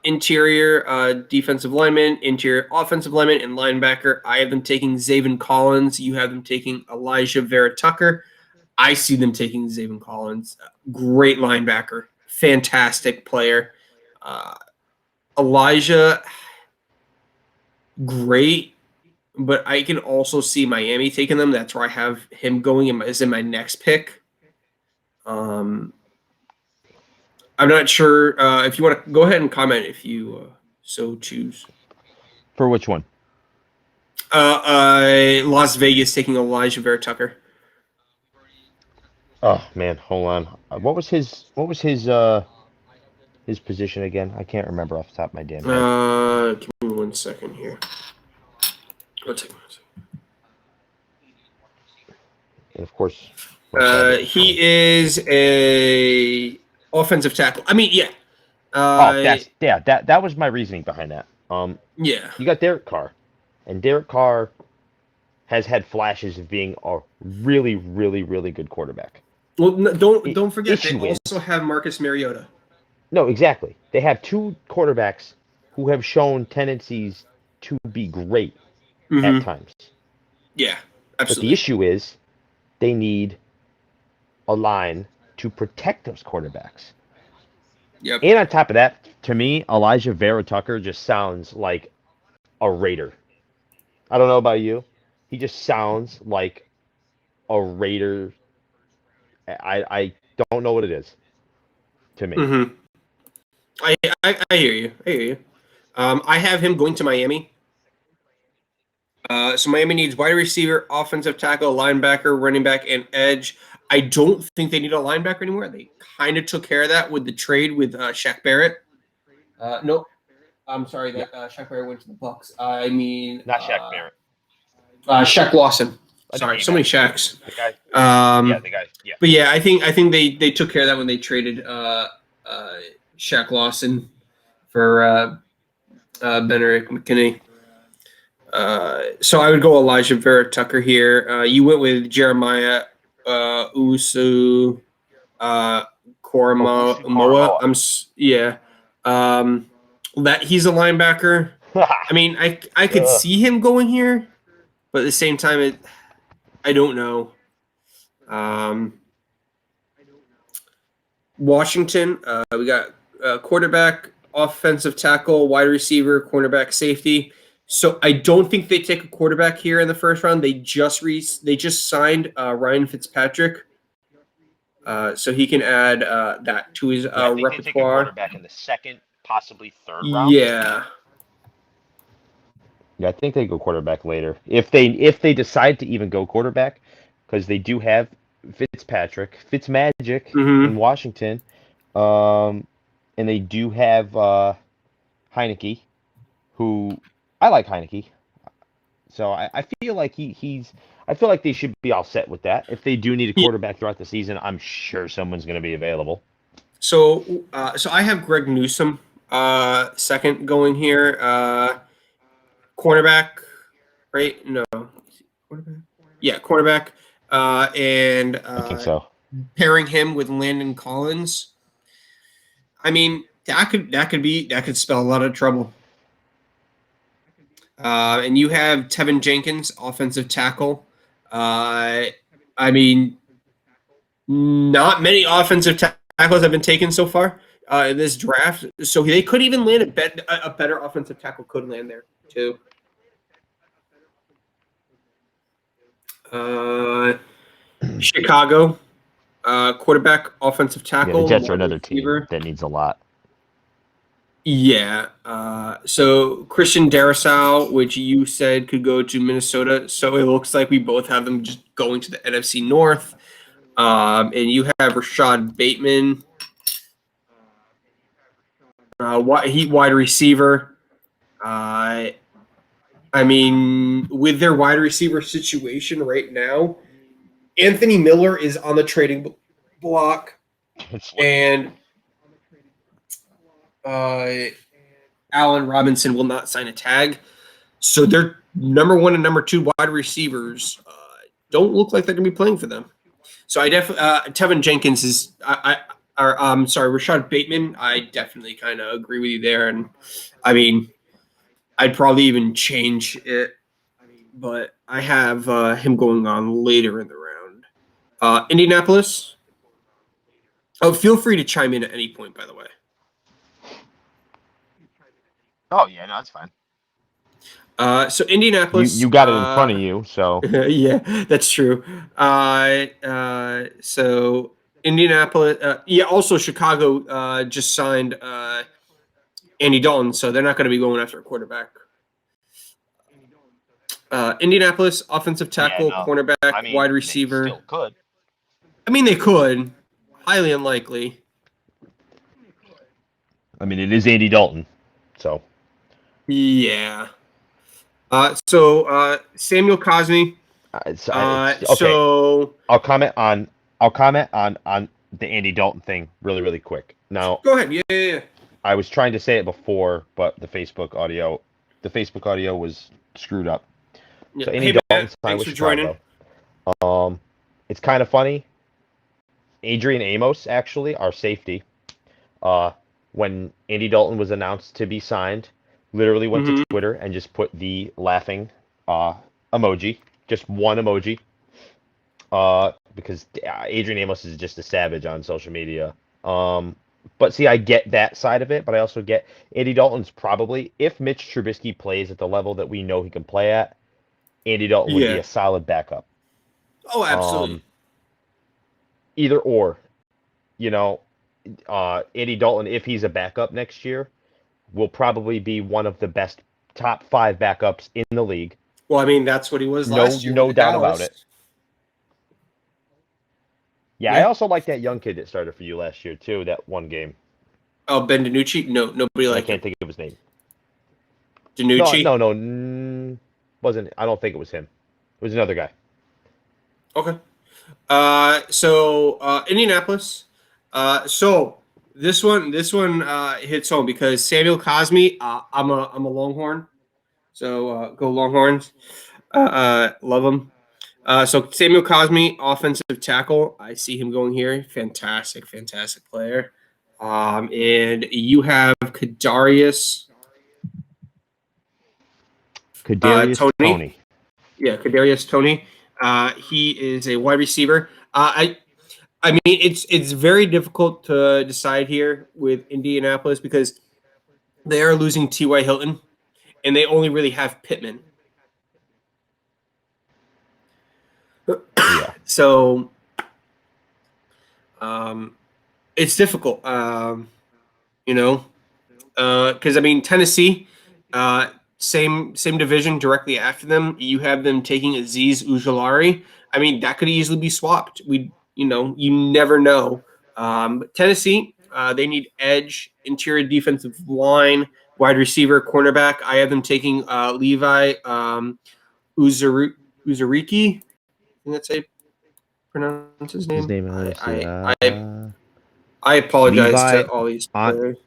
Speaker 1: interior defensive lineman, interior offensive lineman, and linebacker. I have them taking Zaven Collins. You have them taking Elijah Vera Tucker. I see them taking Zaven Collins. Great linebacker. Fantastic player. Elijah, great. But I can also see Miami taking them. That's where I have him going in my next pick. I'm not sure if you want to go ahead and comment if you so choose.
Speaker 2: For which one?
Speaker 1: Las Vegas taking Elijah Vera Tucker.
Speaker 2: Oh man, hold on. What was his position again? I can't remember off the top of my damn head.
Speaker 1: Give me 1 second here. One second.
Speaker 2: And of course, Rashad Bateman.
Speaker 1: He is a offensive tackle. I mean, yeah.
Speaker 2: That was my reasoning behind that.
Speaker 1: Yeah.
Speaker 2: You got Derek Carr, and Derek Carr has had flashes of being a really, really, really good quarterback.
Speaker 1: Well, don't forget they
Speaker 2: Issue is,
Speaker 1: also have Marcus Mariota.
Speaker 2: no, exactly. They have two quarterbacks who have shown tendencies to be great at
Speaker 1: Mm-hmm.
Speaker 2: times.
Speaker 1: Yeah,
Speaker 2: But the
Speaker 1: absolutely.
Speaker 2: issue is they need a line to protect those quarterbacks.
Speaker 1: Yep.
Speaker 2: And on top of that, to me, Elijah Vera Tucker just sounds like a Raider. I don't know about you. He just sounds like a Raider. I don't know what it is to me.
Speaker 1: Mm-hmm. I hear you. I hear you. I have him going to Miami. So Miami needs wide receiver, offensive tackle, linebacker, running back, and edge. I don't think they need a linebacker anymore. They kind of took care of that with the trade with Shaq Barrett. Nope. I'm sorry
Speaker 2: Yeah,
Speaker 1: that Shaq Barrett went to the Bucks. I mean,
Speaker 2: not Shaq Barrett.
Speaker 1: Shaq Lawson.
Speaker 2: I know who
Speaker 1: Sorry,
Speaker 2: you
Speaker 1: so many
Speaker 2: meant.
Speaker 1: Shaqs.
Speaker 2: The guy. Yeah,
Speaker 1: Um,
Speaker 2: the guy. Yeah.
Speaker 1: but yeah, I think they took care of that when they traded Shaq Lawson for Benedict McKinney. So I would go Elijah Vera Tucker here. You went with Jeremiah Usu
Speaker 2: Owusu
Speaker 1: Koromoa.
Speaker 2: Koromoa.
Speaker 1: Yeah. That he's a linebacker. I mean, I could see him going here, but at the same time, I don't know. Washington, we got quarterback, offensive tackle, wide receiver, cornerback, safety. So I don't think they take a quarterback here in the first round. They just signed Ryan Fitzpatrick, so he can add that to his
Speaker 2: Yeah, I think they take a
Speaker 1: repertoire.
Speaker 2: quarterback in the second, possibly third round.
Speaker 1: Yeah.
Speaker 2: Yeah, I think they go quarterback later if they decide to even go quarterback, because they do have Fitzmagic in
Speaker 1: Mm-hmm.
Speaker 2: Washington, and they do have Heineke, who I like Heineke. So I feel like he's I feel like they should be all set with that. If they do need a quarterback throughout the season, I'm sure someone's going to be available.
Speaker 1: So I have Greg Newsome second going here. Cornerback, right? No, cornerback. Yeah, cornerback. And
Speaker 2: I think so.
Speaker 1: pairing him with Landon Collins. I mean, that could spell a lot of trouble. And you have Tevin Jenkins, offensive tackle. I mean, not many offensive tackles have been taken so far in this draft, so they could even land a better offensive tackle could land there too. Chicago, quarterback, offensive
Speaker 2: Yeah, the
Speaker 1: tackle,
Speaker 2: Jets are
Speaker 1: wide
Speaker 2: another team
Speaker 1: receiver.
Speaker 2: that needs a lot.
Speaker 1: Yeah. So Christian Darrisaw, which you said could go to Minnesota. So it looks like we both have them just going to the NFC North. And you have Rashad Bateman, wide receiver. I mean, with their wide receiver situation right now, Anthony Miller is on the trading block, and Allen Robinson will not sign a tag. So their number one and number two wide receivers don't look like they're going to be playing for them. So I definitely Tevin Jenkins is Rashad Bateman. I definitely kind of agree with you there, and I mean I'd probably even change it, but I have him going on later in the round. Indianapolis. Oh, feel free to chime in at any point, by the way.
Speaker 2: Oh yeah, no, that's fine.
Speaker 1: So Indianapolis.
Speaker 2: You got it in front of you, so
Speaker 1: Yeah, that's true. So Indianapolis. Yeah, also Chicago just signed Andy Dalton, so they're not going to be going after a quarterback. Indianapolis, offensive
Speaker 2: yeah,
Speaker 1: tackle,
Speaker 2: no.
Speaker 1: cornerback,
Speaker 2: I mean,
Speaker 1: wide
Speaker 2: they
Speaker 1: receiver.
Speaker 2: still could.
Speaker 1: I mean, they could. Highly unlikely.
Speaker 2: I mean, it is Andy Dalton, so
Speaker 1: Yeah. Samuel Cosme.
Speaker 2: It's okay.
Speaker 1: So
Speaker 2: I'll comment on the Andy Dalton thing really quick. Now,
Speaker 1: go ahead. Yeah.
Speaker 2: I was trying to say it before, but the Facebook audio was screwed up.
Speaker 1: Yeah.
Speaker 2: So Andy
Speaker 1: Hey
Speaker 2: Dalton
Speaker 1: Matt,
Speaker 2: signed
Speaker 1: thanks
Speaker 2: with
Speaker 1: for joining.
Speaker 2: Chicago. It's kind of funny. Adrian Amos, actually, our safety, uh, when Andy Dalton was announced to be signed, literally went to
Speaker 1: Mm-hmm.
Speaker 2: Twitter and just put the laughing uh, emoji, just one emoji, because Adrian Amos is just a savage on social media. But see, I get that side of it, but I also get Andy Dalton's probably, if Mitch Trubisky plays at the level that we know he can play at, Andy Dalton would be
Speaker 1: Yeah.
Speaker 2: a solid backup.
Speaker 1: Oh, absolutely.
Speaker 2: Um, Either or, you know, Andy Dalton, if he's a backup next year, will probably be one of the best top five backups in the league.
Speaker 1: Well, I mean, that's what he was
Speaker 2: No,
Speaker 1: last year
Speaker 2: no
Speaker 1: with
Speaker 2: doubt about
Speaker 1: Dallas.
Speaker 2: it. Yeah, I
Speaker 1: Yeah.
Speaker 2: also like that young kid that started for you last year too. That one game,
Speaker 1: Oh, Ben DiNucci? No, nobody
Speaker 2: I
Speaker 1: liked
Speaker 2: can't
Speaker 1: him.
Speaker 2: think of his name. No,
Speaker 1: DiNucci?
Speaker 2: no, no, wasn't. I don't think it was him. It was another guy.
Speaker 1: Okay. Indianapolis. So this one hits home because Samuel Cosme. I'm a Longhorn, so go Longhorns. Love him. So Samuel Cosme, offensive tackle. I see him going here. Fantastic player. And you have Kadarius
Speaker 2: Kadarius
Speaker 1: Tony.
Speaker 2: Tony.
Speaker 1: Yeah, Kadarius Tony. He is a wide receiver. I mean, it's very difficult to decide here with Indianapolis because they are losing T.Y. Hilton, and they only really have Pittman.
Speaker 2: Yeah,
Speaker 1: So um, it's difficult, you know, because I mean Tennessee, uh, same division directly after them. You have them taking Aziz Ujulari. I mean that could easily be swapped. You never know. But Tennessee, they need edge, interior defensive line, wide receiver, cornerback. I have them taking Levi Uzariki. I think that's how you pronounce his
Speaker 2: his
Speaker 1: name.
Speaker 2: name. Let me see.
Speaker 1: I apologize
Speaker 2: Levi
Speaker 1: to all these
Speaker 2: on
Speaker 1: players.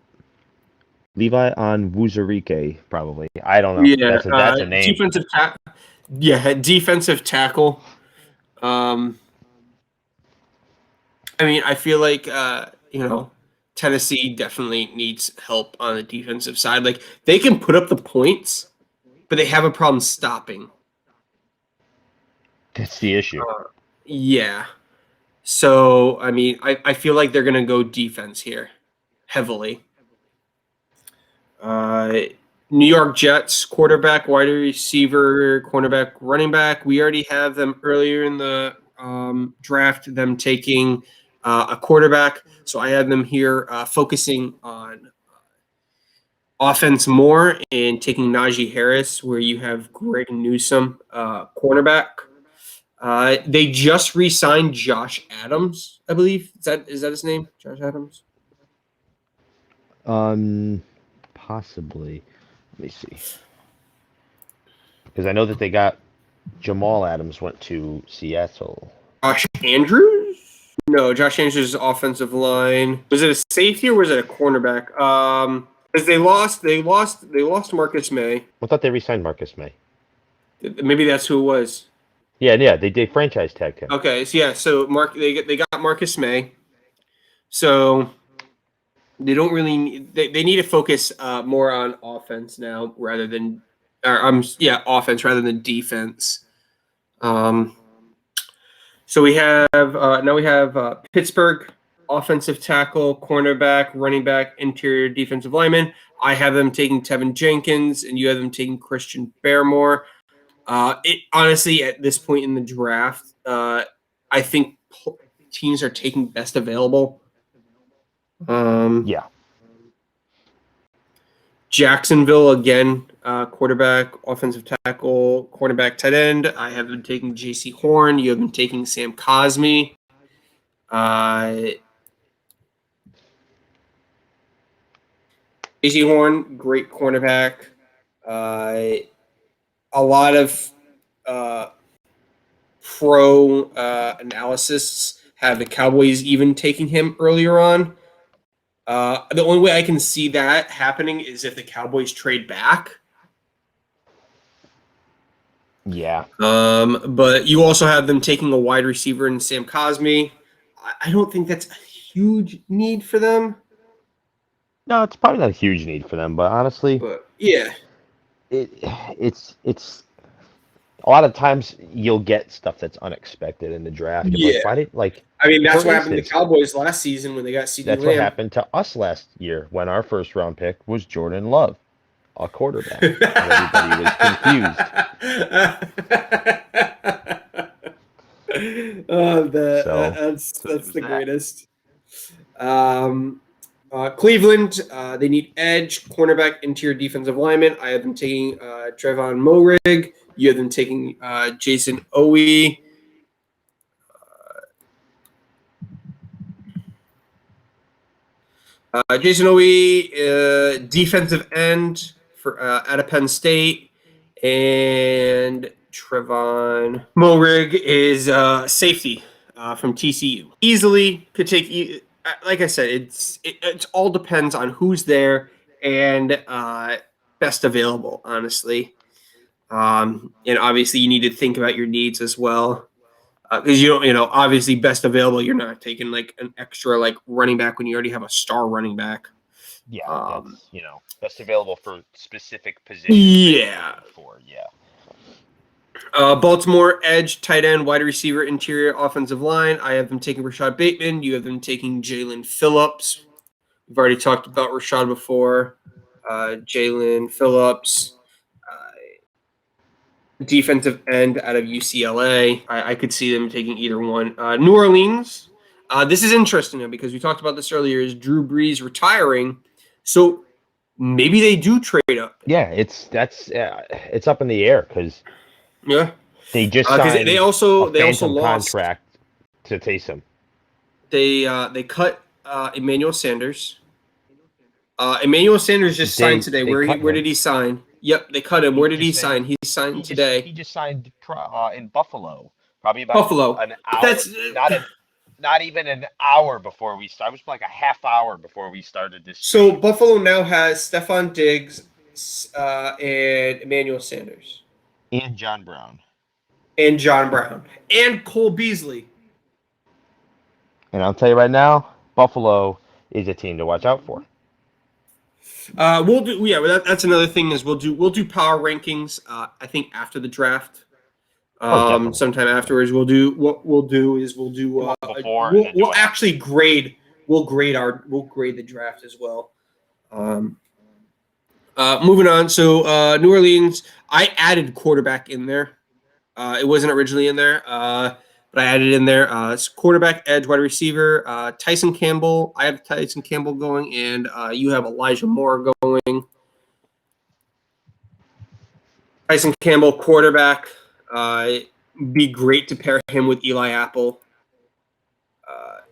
Speaker 2: Levi on Wuzurike, probably. I don't know.
Speaker 1: Yeah,
Speaker 2: That's a name.
Speaker 1: defensive tackle. Um, I mean, I feel like Tennessee definitely needs help on the defensive side. Like they can put up the points, but they have a problem stopping.
Speaker 2: That's the issue.
Speaker 1: Yeah. So I mean, I feel like they're gonna go defense here heavily. Uh, New York Jets quarterback, wide receiver, cornerback, running back. We already have them earlier in the draft. Them taking a quarterback, so I have them here focusing on offense more and taking Najee Harris, where you have Greg Newsome, cornerback. They just re-signed Josh Adams, I believe. Is that his name? Josh Adams.
Speaker 2: Um, Possibly. Let me see. Because I know that they got Jamal Adams went to Seattle.
Speaker 1: Josh Andrews? No, Josh Andrews is offensive line. Was it a safety or was it a cornerback? Because they lost Marcus May.
Speaker 2: I thought they re-signed Marcus May.
Speaker 1: Maybe that's who it was.
Speaker 2: Yeah. They franchise tagged him.
Speaker 1: Okay, so yeah, so they got Marcus May. So they don't really they need to focus more on offense now rather than offense rather than defense. Um, So we have Pittsburgh offensive tackle, cornerback, running back, interior defensive lineman. I have them taking Tevin Jenkins, and you have them taking Christian Barmore. Honestly, at this point in the draft, I think teams are taking best available.
Speaker 2: Yeah.
Speaker 1: Jacksonville again, quarterback, offensive tackle, cornerback, tight end. I have been taking J.C. Horn. You have been taking Sam Cosme. J.C. Horn, great cornerback. a lot of uh, pro analysis have the Cowboys even taking him earlier on. The only way I can see that happening is if the Cowboys trade back.
Speaker 2: Yeah.
Speaker 1: But you also have them taking a wide receiver in Sam Cosmi. I don't think that's a huge need for them.
Speaker 2: No, it's probably not a huge need for them, but honestly,
Speaker 1: But yeah,
Speaker 2: it it's a lot of times you'll get stuff that's unexpected in the draft. You're like,
Speaker 1: yeah.
Speaker 2: why did like
Speaker 1: I mean, that's
Speaker 2: for
Speaker 1: what happened to the
Speaker 2: instance,
Speaker 1: Cowboys last season when they got CeeDee
Speaker 2: that's what
Speaker 1: Lamb.
Speaker 2: happened to us last year when our first round pick was Jordan Love, a quarterback, and everybody was confused. So
Speaker 1: That's
Speaker 2: there's
Speaker 1: the
Speaker 2: that.
Speaker 1: greatest. Um, Cleveland, they need edge, cornerback, interior defensive lineman. I have them taking Trevon Moehrig. You have them taking Jason Owe. Jason Owe, defensive end for out of Penn State, and Trevon Moehrig is safety from TCU. Easily could take. Like I said, it all depends on who's there and best available. Honestly, and obviously you need to think about your needs as well. Because you don't, obviously best available. You're not taking like an extra like running back when you already have a star running back.
Speaker 2: Yeah,
Speaker 1: Um,
Speaker 2: that's best available for specific positions that you're
Speaker 1: yeah.
Speaker 2: looking for. Yeah.
Speaker 1: Baltimore edge, tight end, wide receiver, interior offensive line. I have them taking Rashad Bateman. You have them taking Jalen Phillips. We've already talked about Rashad before. Jalen Phillips, defensive end out of UCLA. I could see them taking either one. New Orleans. This is interesting though, because we talked about this earlier. Is Drew Brees retiring? So maybe they do trade up.
Speaker 2: Yeah, it's up in the air because
Speaker 1: Yeah,
Speaker 2: they just
Speaker 1: because
Speaker 2: signed
Speaker 1: they
Speaker 2: a
Speaker 1: also
Speaker 2: phantom
Speaker 1: lost.
Speaker 2: contract to Taysom.
Speaker 1: They cut Emmanuel Sanders. Emmanuel Sanders just signed today.
Speaker 2: They cut
Speaker 1: Where
Speaker 2: him.
Speaker 1: did he sign? Yep, they cut him.
Speaker 2: He
Speaker 1: Where did he
Speaker 2: just
Speaker 1: sign? He signed today.
Speaker 2: he just signed in Buffalo, probably about
Speaker 1: Buffalo.
Speaker 2: an
Speaker 1: But
Speaker 2: hour,
Speaker 1: that's
Speaker 2: not even an hour before we started. It was like a half hour before we started this
Speaker 1: so
Speaker 2: stream.
Speaker 1: Buffalo now has Stephon Diggs and Emmanuel Sanders
Speaker 2: And John Brown.
Speaker 1: and John Brown and Cole Beasley.
Speaker 2: And I'll tell you right now, Buffalo is a team to watch out for.
Speaker 1: We'll do that's another thing is we'll do power rankings. I think after the draft.
Speaker 2: Definitely.
Speaker 1: Sometime afterwards, we'll do
Speaker 2: before
Speaker 1: we'll actually grade we'll grade the draft as well. Moving on, so New Orleans, I added quarterback in there. It wasn't originally in there, but I added in there. It's quarterback, edge, wide receiver, Tyson Campbell. I have Tyson Campbell going, and you have Elijah Moore going. Tyson Campbell, quarterback. Be great to pair him with Eli Apple.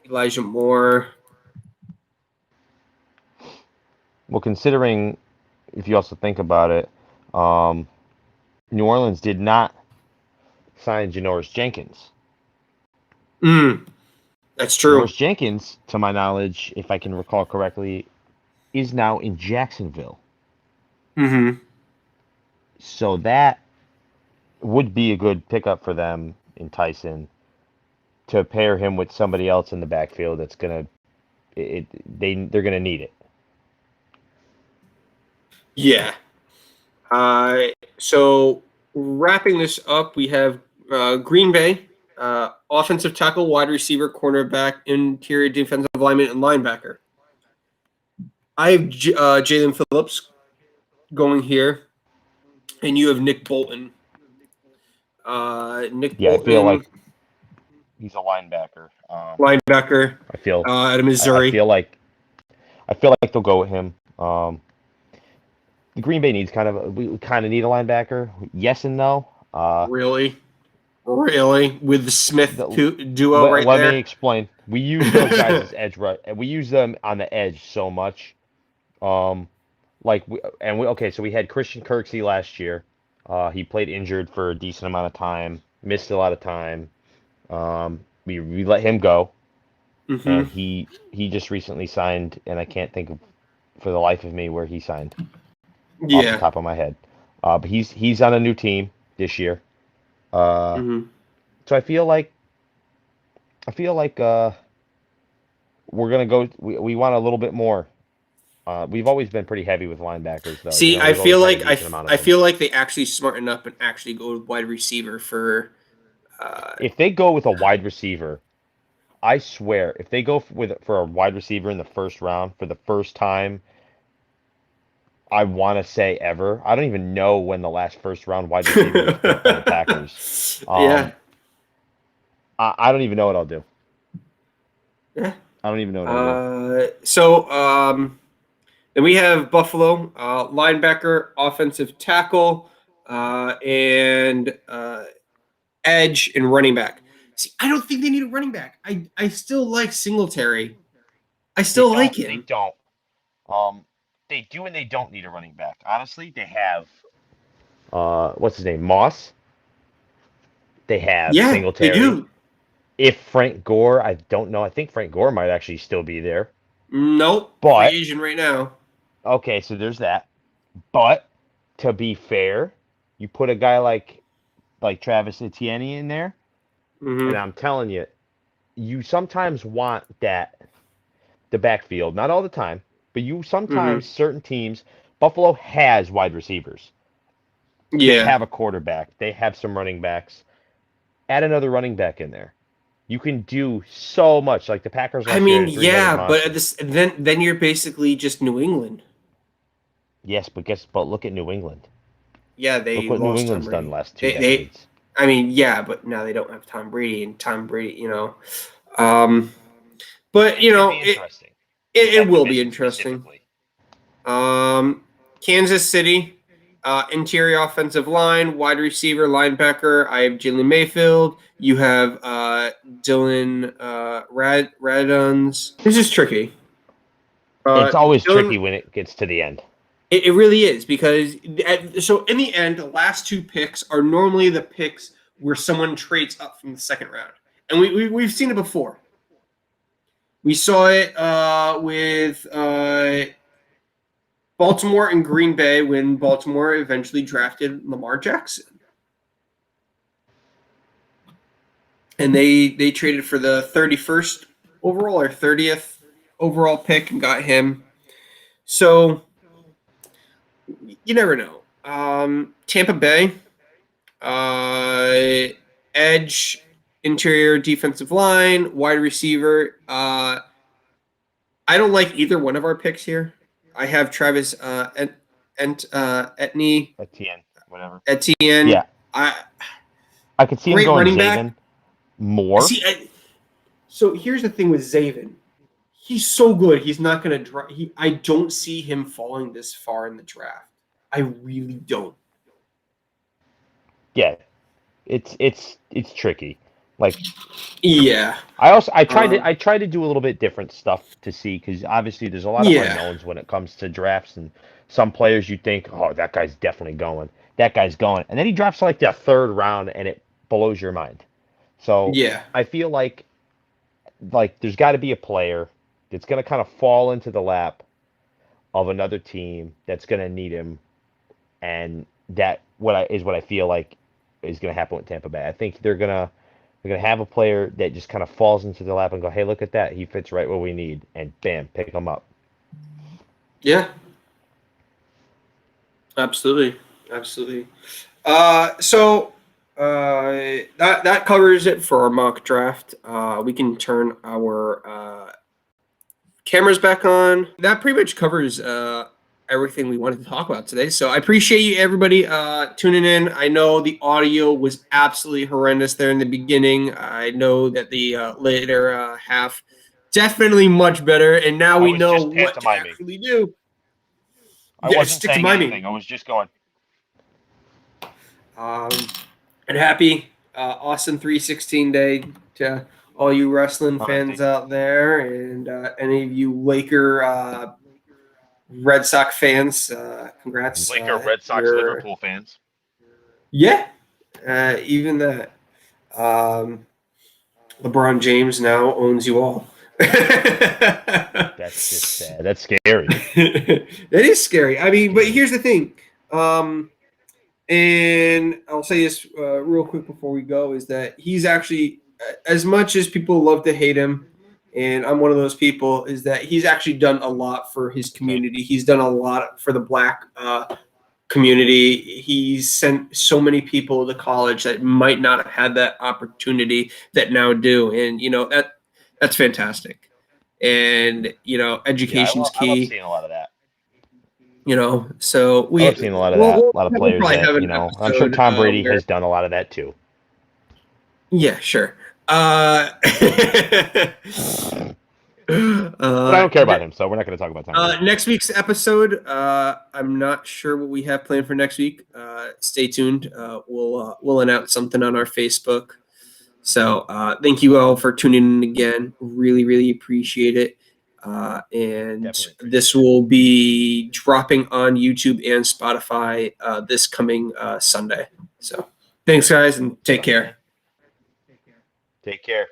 Speaker 1: Elijah Moore.
Speaker 2: Well, considering if you also think about it, New Orleans did not sign Janoris Jenkins.
Speaker 1: That's true.
Speaker 2: Janoris Jenkins, to my knowledge, if I can recall correctly, is now in Jacksonville. So that would be a good pickup for them in Tyson to pair him with somebody else in the backfield that's they're gonna need it.
Speaker 1: Yeah. So wrapping this up, we have Green Bay, offensive tackle, wide receiver, cornerback, interior defensive lineman, and linebacker. I have Jalen Phillips going here, and you have Nick Bolton. Bolton,
Speaker 2: I feel like he's a linebacker.
Speaker 1: Linebacker.
Speaker 2: I feel
Speaker 1: out of Missouri.
Speaker 2: I feel like they'll go with him. The Green Bay we kind of need a linebacker. Yes and no.
Speaker 1: Really, with the Smith duo right there.
Speaker 2: Let me explain. We use those guys as edge right, and we use them on the edge so much. So we had Christian Kirksey last year. He played injured for a decent amount of time, missed a lot of time. We let him go,
Speaker 1: Mm-hmm.
Speaker 2: and he just recently signed, and I can't think of for the life of me where he signed off the
Speaker 1: Yeah.
Speaker 2: top of my head. But he's on a new team this year. Uh,
Speaker 1: Mm-hmm.
Speaker 2: so I feel like we're gonna go. We want a little bit more. We've always been pretty heavy with linebackers, though.
Speaker 1: See, I
Speaker 2: We've always
Speaker 1: feel
Speaker 2: had a
Speaker 1: like
Speaker 2: decent amount of
Speaker 1: I
Speaker 2: them.
Speaker 1: feel like they actually smarten up and actually go with wide receiver for. Uh,
Speaker 2: If they go with a wide receiver, I swear, if they go for a wide receiver in the first round for the first time, I want to say ever. I don't even know when the last first round wide receiver was picked by the Packers.
Speaker 1: yeah.
Speaker 2: Um, I don't even know what I'll do.
Speaker 1: Yeah.
Speaker 2: I don't even know what I'll do.
Speaker 1: Then we have Buffalo linebacker, offensive tackle, and edge and running back. See, I don't think they need a running back. I still like Singletary. I
Speaker 2: They
Speaker 1: still
Speaker 2: don't.
Speaker 1: like
Speaker 2: They
Speaker 1: him.
Speaker 2: don't. Um, they do and they don't need a running back. Honestly, they have what's his name? Moss. They have
Speaker 1: Yeah, they
Speaker 2: Singletary.
Speaker 1: do.
Speaker 2: If Frank Gore, I don't know. I think Frank Gore might actually still be there.
Speaker 1: Nope, free
Speaker 2: But
Speaker 1: agent right now.
Speaker 2: okay, so there's that. But to be fair, you put a guy like Travis Etienne in there, and
Speaker 1: Hmm.
Speaker 2: I'm telling you, you sometimes want the backfield. Not all the time, but you sometimes
Speaker 1: Hmm.
Speaker 2: certain teams. Buffalo has wide receivers. They
Speaker 1: Yeah.
Speaker 2: have a quarterback. They have some running backs. Add another running back in there. You can do so much. Like the Packers
Speaker 1: I
Speaker 2: last year
Speaker 1: mean,
Speaker 2: had a three-headed
Speaker 1: yeah, but
Speaker 2: monster.
Speaker 1: then you're basically just New England.
Speaker 2: Yes, but look at New England.
Speaker 1: Yeah,
Speaker 2: Look
Speaker 1: they
Speaker 2: what New
Speaker 1: lost Tom
Speaker 2: England's done
Speaker 1: Brady.
Speaker 2: last two
Speaker 1: They
Speaker 2: decades.
Speaker 1: I mean, yeah, but now they don't have Tom Brady and Tom Brady, Um, but
Speaker 2: It could be interesting.
Speaker 1: it
Speaker 2: That
Speaker 1: will be
Speaker 2: division
Speaker 1: interesting.
Speaker 2: specifically.
Speaker 1: Um, Kansas City, interior offensive line, wide receiver, linebacker. I have Jalen Mayfield. You have Dylan Raduns. This is tricky.
Speaker 2: It's always
Speaker 1: Dylan,
Speaker 2: tricky when it gets to the end.
Speaker 1: it really is because so in the end, the last two picks are normally the picks where someone trades up from the second round, and we've seen it before. We saw it with Baltimore and Green Bay when Baltimore eventually drafted Lamar Jackson, and they traded for the 31st overall or 30th overall pick and got him. So you never know. Tampa Bay, uh, edge, interior defensive line, wide receiver. I don't like either one of our picks here. I have Travis Etney
Speaker 2: Etienne, whatever.
Speaker 1: Etienne.
Speaker 2: Yeah,
Speaker 1: I
Speaker 2: I could see him
Speaker 1: great
Speaker 2: going
Speaker 1: running back.
Speaker 2: Zaven more.
Speaker 1: See, so here's the thing with Zaven. He's so good. He's not going to draw. I don't see him falling this far in the draft. I really don't.
Speaker 2: Yeah, it's tricky. Like
Speaker 1: Yeah. Um,
Speaker 2: I tried to do a little bit different stuff to see because obviously there's a lot of
Speaker 1: yeah.
Speaker 2: unknowns when it comes to drafts and some players you think, oh, that guy's definitely going, that guy's going, and then he drops like the third round and it blows your mind. So
Speaker 1: Yeah.
Speaker 2: I feel like there's got to be a player that's going to kind of fall into the lap of another team that's going to need him, and what I feel like is going to happen with Tampa Bay. I think they're gonna have a player that just kind of falls into the lap and go, hey, look at that, he fits right where we need, and bam, pick him up.
Speaker 1: Yeah. Absolutely. Absolutely. That covers it for our mock draft. We can turn our cameras back on. That pretty much covers everything we wanted to talk about today. So I appreciate you everybody tuning in. I know the audio was absolutely horrendous there in the beginning. I know that the later half definitely much better, and now
Speaker 2: I
Speaker 1: we
Speaker 2: was
Speaker 1: know
Speaker 2: just
Speaker 1: what to
Speaker 2: pantomiming.
Speaker 1: actually do.
Speaker 2: I
Speaker 1: Yeah,
Speaker 2: wasn't
Speaker 1: stick to
Speaker 2: saying
Speaker 1: miming.
Speaker 2: anything. I was just going.
Speaker 1: Um, and happy Austin 316 day to all you wrestling
Speaker 2: All right,
Speaker 1: fans
Speaker 2: thank you.
Speaker 1: out there, and any of you Laker Red Sox fans. Congrats.
Speaker 2: Laker, Red Sox,
Speaker 1: You're
Speaker 2: Liverpool fans.
Speaker 1: Yeah, even that. Um, LeBron James now owns you all.
Speaker 2: That's just sad. That's scary.
Speaker 1: That is scary. I mean, but here's the thing. Um, and I'll say this real quick before we go is that he's actually, as much as people love to hate him, and I'm one of those people, is that he's actually done a lot for his community. He's done a lot for the black community. He's sent so many people to college that might not have had that opportunity that now do, and that's fantastic. And
Speaker 2: Yeah,
Speaker 1: education's
Speaker 2: I love
Speaker 1: key.
Speaker 2: seeing a lot of that.
Speaker 1: So
Speaker 2: I
Speaker 1: we
Speaker 2: love seeing a lot of
Speaker 1: we'll,
Speaker 2: that.
Speaker 1: we'll,
Speaker 2: A lot of
Speaker 1: we'll
Speaker 2: players
Speaker 1: probably
Speaker 2: that,
Speaker 1: have an
Speaker 2: I'm sure
Speaker 1: episode
Speaker 2: Tom Brady
Speaker 1: where
Speaker 2: has done a lot of that too.
Speaker 1: yeah, sure. Uh,
Speaker 2: But I
Speaker 1: uh,
Speaker 2: don't care about him, so we're not going to talk about Tom Brady.
Speaker 1: next week's episode, I'm not sure what we have planned for next week. Stay tuned. We'll announce something on our Facebook. So thank you all for tuning in again. Really, really appreciate it. And
Speaker 2: Definitely appreciate
Speaker 1: this
Speaker 2: it.
Speaker 1: will be dropping on YouTube and Spotify this coming Sunday. So thanks, guys, and take care.
Speaker 2: Take care.